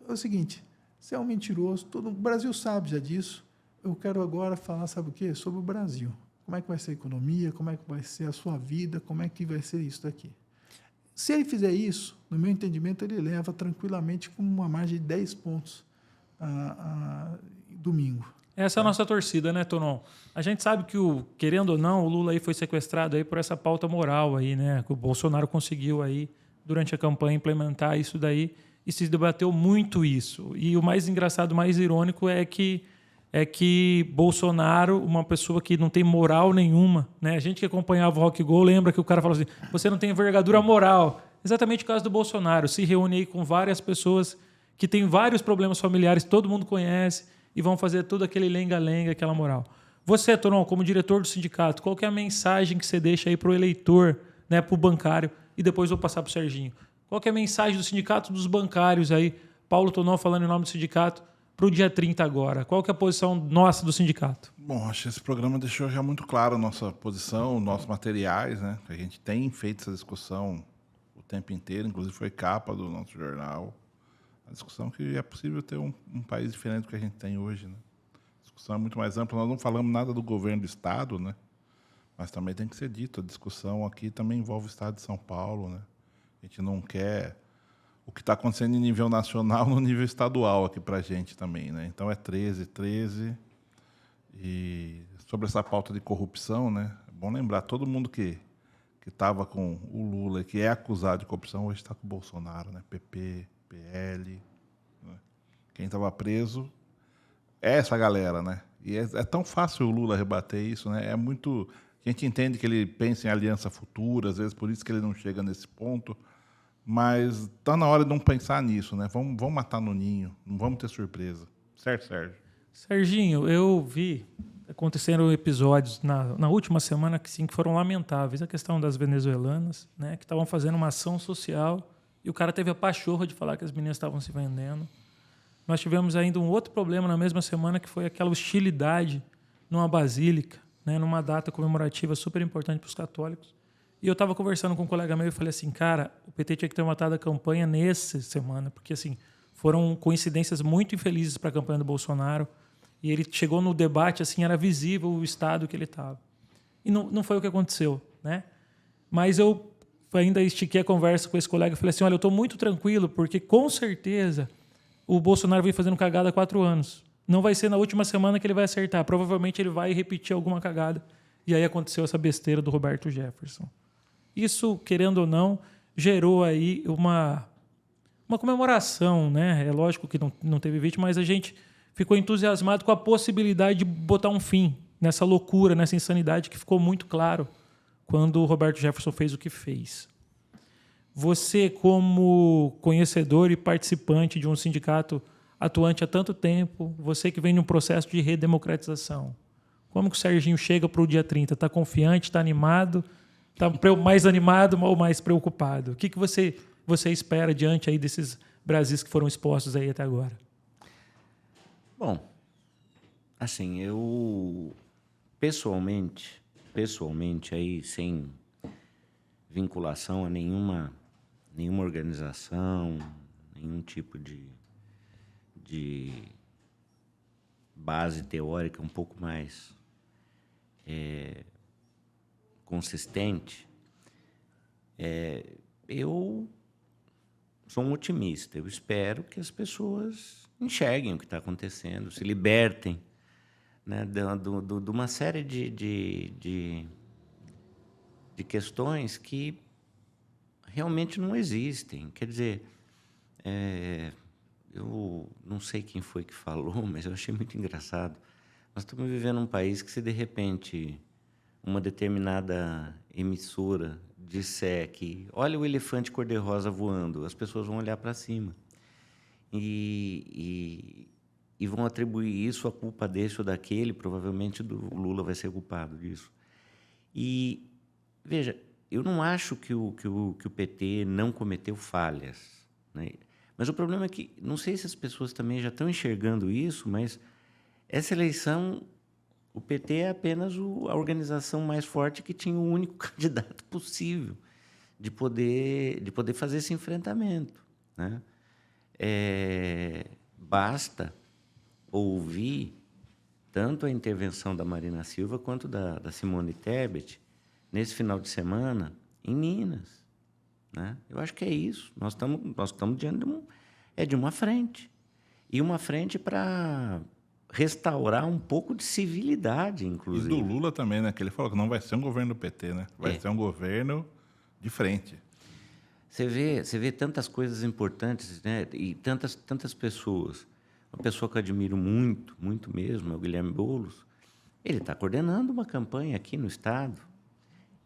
É o seguinte, você é um mentiroso, o Brasil sabe já disso, eu quero agora falar, sabe o quê? Sobre o Brasil. Como é que vai ser a economia, como é que vai ser a sua vida, como é que vai ser isso daqui. Se ele fizer isso, no meu entendimento, ele leva tranquilamente com uma margem de 10 pontos domingo. Essa é a nossa torcida, né, Tonon? A gente sabe que, querendo ou não, o Lula aí foi sequestrado aí por essa pauta moral aí, né? Que o Bolsonaro conseguiu aí, durante a campanha, implementar isso daí e se debateu muito isso. E o mais engraçado, mais irônico é que Bolsonaro, uma pessoa que não tem moral nenhuma, né? A gente que acompanhava o Rock Go lembra que o cara falou assim, você não tem envergadura moral. Exatamente o caso do Bolsonaro. Se reúne aí com várias pessoas que têm vários problemas familiares, todo mundo conhece, e vão fazer todo aquele lenga-lenga, aquela moral. Você, Tonon, como diretor do sindicato, qual que é a mensagem que você deixa aí para o eleitor, né, para o bancário, e depois vou passar para o Serginho. Qual que é a mensagem do sindicato dos bancários aí? Paulo Tonon falando em nome do sindicato, para o dia 30 agora. Qual que é a posição nossa do sindicato? Bom, acho que esse programa deixou já muito claro a nossa posição, nossos materiais, né? A gente tem feito essa discussão o tempo inteiro, inclusive foi capa do nosso jornal. A discussão que é possível ter um país diferente do que a gente tem hoje, né? A discussão é muito mais ampla. Nós não falamos nada do governo do Estado, né? Mas também tem que ser dito, a discussão aqui também envolve o Estado de São Paulo, né? A gente não quer o que está acontecendo em nível nacional no nível estadual aqui para a gente também, né? Então é 13. E sobre essa pauta de corrupção, né? É bom lembrar, todo mundo que estava com o Lula e que é acusado de corrupção hoje está com o Bolsonaro, né? PP, PL, né? Quem estava preso é essa galera, né? E é tão fácil o Lula rebater isso, né? É muito... A gente entende que ele pensa em aliança futura, às vezes por isso que ele não chega nesse ponto, mas está na hora de não pensar nisso, né? Vamos matar no ninho, não vamos ter surpresa. Certo, Sérgio? Serginho, eu vi aconteceram episódios na última semana que sim, que foram lamentáveis. A questão das venezuelanas, né, que estavam fazendo uma ação social e o cara teve a pachorra de falar que as meninas estavam se vendendo. Nós tivemos ainda um outro problema na mesma semana, que foi aquela hostilidade numa basílica, né, numa data comemorativa super importante para os católicos. E eu estava conversando com um colega meu e falei assim, cara, o PT tinha que ter matado a campanha nessa semana, porque assim, foram coincidências muito infelizes para a campanha do Bolsonaro. E ele chegou no debate, assim, era visível o estado que ele estava. E não foi o que aconteceu, né? Mas eu ainda estiquei a conversa com esse colega e falei assim, olha, eu estou muito tranquilo, porque com certeza o Bolsonaro vem fazendo cagada há 4 anos. Não vai ser na última semana que ele vai acertar. Provavelmente ele vai repetir alguma cagada. E aí aconteceu essa besteira do Roberto Jefferson. Isso, querendo ou não, gerou aí uma comemoração, né? É lógico que não teve vítima, mas a gente ficou entusiasmado com a possibilidade de botar um fim nessa loucura, nessa insanidade que ficou muito claro quando o Roberto Jefferson fez o que fez. Você, como conhecedor e participante de um sindicato atuante há tanto tempo, você que vem num processo de redemocratização, como que o Serginho chega para o dia 30? Está confiante, está animado, está mais animado ou mais preocupado? O que você espera diante aí desses Brasis que foram expostos aí até agora? Bom, assim, eu pessoalmente aí sem vinculação a nenhuma organização, nenhum tipo de base teórica um pouco mais consistente, eu sou um otimista. Eu espero que as pessoas enxerguem o que está acontecendo, se libertem, né, de uma série de questões que realmente não existem. Quer dizer, eu não sei quem foi que falou, mas eu achei muito engraçado. Nós estamos vivendo um país que, se de repente uma determinada emissora disser que olha o elefante cor-de-rosa voando, as pessoas vão olhar para cima e vão atribuir isso à culpa desse ou daquele. Provavelmente o Lula vai ser culpado disso. E, veja, eu não acho que o PT não cometeu falhas, né? Mas o problema é que, não sei se as pessoas também já estão enxergando isso, mas essa eleição, o PT é apenas a organização mais forte que tinha o único candidato possível de poder fazer esse enfrentamento, né? Basta ouvir tanto a intervenção da Marina Silva quanto da Simone Tebet nesse final de semana em Minas, né? Eu acho que é isso. Nós estamos diante de uma frente. E uma frente para restaurar um pouco de civilidade, inclusive. E do Lula também, né? Que ele falou que não vai ser um governo do PT, né? Vai ser um governo de frente. Você vê tantas coisas importantes, né? E tantas pessoas. Uma pessoa que eu admiro muito, muito mesmo, é o Guilherme Boulos. Ele está coordenando uma campanha aqui no Estado.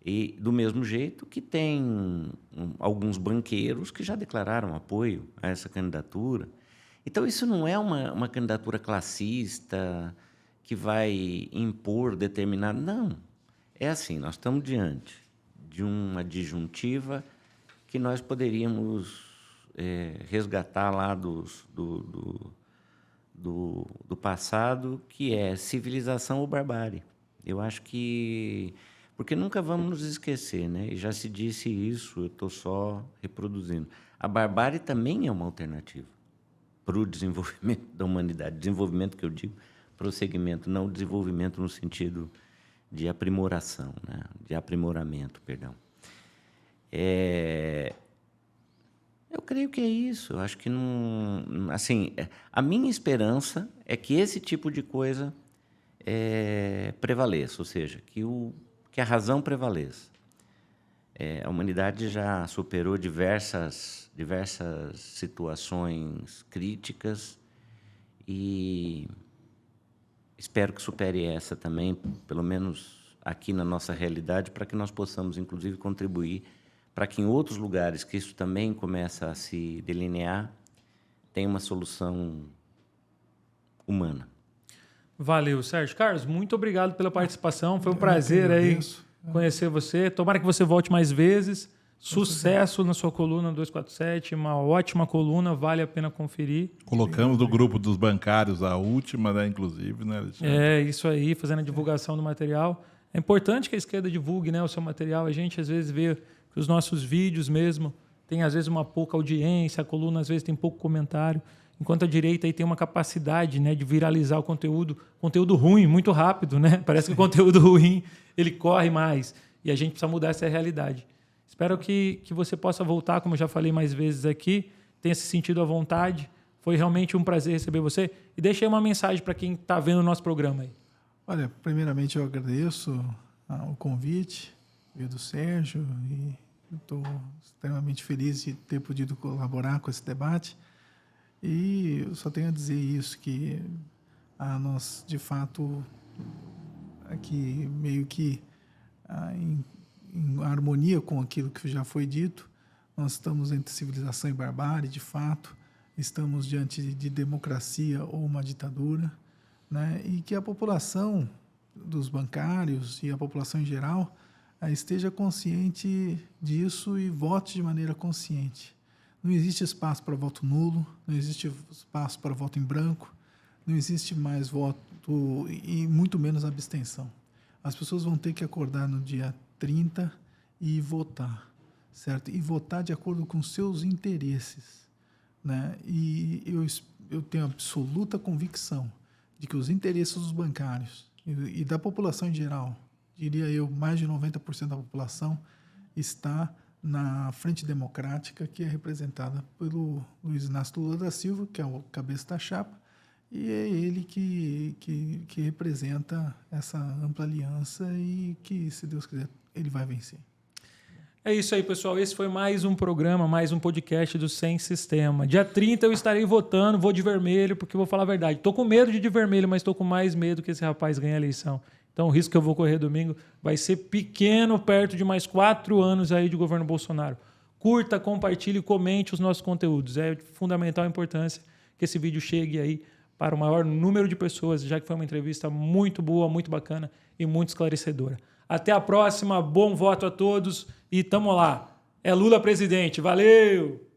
E, do mesmo jeito que tem alguns banqueiros que já declararam apoio a essa candidatura. Então, isso não é uma candidatura classista que vai impor determinado... Não. É assim, nós estamos diante de uma disjuntiva que nós poderíamos resgatar lá do passado, que é civilização ou barbárie. Eu acho que... Porque nunca vamos nos esquecer, né? E já se disse isso, eu estou só reproduzindo. A barbárie também é uma alternativa para o desenvolvimento da humanidade. Desenvolvimento que eu digo, prosseguimento, não desenvolvimento no sentido de aprimoração, né? De aprimoramento, perdão. Eu creio que é isso. Eu acho que não... Assim, a minha esperança é que esse tipo de coisa prevaleça, ou seja, que a razão prevaleça. A humanidade já superou diversas situações críticas e espero que supere essa também, pelo menos aqui na nossa realidade, para que nós possamos, inclusive, contribuir para que em outros lugares que isso também começa a se delinear, tenha uma solução humana. Valeu, Sérgio. Carlos, muito obrigado pela participação. Foi um prazer aí conhecer você. Tomara que você volte mais vezes. Sucesso na sua coluna 247, uma ótima coluna, vale a pena conferir. Colocamos no grupo dos bancários a última, né, inclusive, né, Alexandre? Isso aí, fazendo a divulgação do material. É importante que a esquerda divulgue, né, o seu material. A gente, às vezes, vê que os nossos vídeos mesmo tem, às vezes, uma pouca audiência, a coluna, às vezes, tem pouco comentário, enquanto a direita aí tem uma capacidade, né, de viralizar o conteúdo ruim muito rápido, né? Parece que o conteúdo ruim ele corre mais e a gente precisa mudar essa realidade. Espero que você possa voltar, como eu já falei mais vezes aqui, tenha se sentido à vontade. Foi realmente um prazer receber você. E deixe aí uma mensagem para quem está vendo o nosso programa aí. Olha, primeiramente eu agradeço o convite do Sérgio e estou extremamente feliz de ter podido colaborar com esse debate. E eu só tenho a dizer isso, que nós, de fato, aqui meio que em harmonia com aquilo que já foi dito, nós estamos entre civilização e barbárie, de fato, estamos diante de democracia ou uma ditadura, né? E que a população dos bancários e a população em geral esteja consciente disso e vote de maneira consciente. Não existe espaço para voto nulo, não existe espaço para voto em branco, não existe mais voto e muito menos abstenção. As pessoas vão ter que acordar no dia 30 e votar, certo? E votar de acordo com seus interesses, né? E eu tenho absoluta convicção de que os interesses dos bancários e da população em geral, diria eu, mais de 90% da população está na Frente Democrática, que é representada pelo Luiz Inácio Lula da Silva, que é o cabeça da chapa, e é ele que representa essa ampla aliança e que, se Deus quiser, ele vai vencer. É isso aí, pessoal. Esse foi mais um programa, mais um podcast do Sem Sistema. Dia 30 eu estarei votando, vou de vermelho, porque vou falar a verdade. Estou com medo de ir de vermelho, mas estou com mais medo que esse rapaz ganhe a eleição. Então o risco que eu vou correr domingo vai ser pequeno, perto de mais 4 anos aí de governo Bolsonaro. Curta, compartilhe, comente os nossos conteúdos. É de fundamental importância que esse vídeo chegue aí para o maior número de pessoas, já que foi uma entrevista muito boa, muito bacana e muito esclarecedora. Até a próxima, bom voto a todos e tamo lá. É Lula presidente, valeu!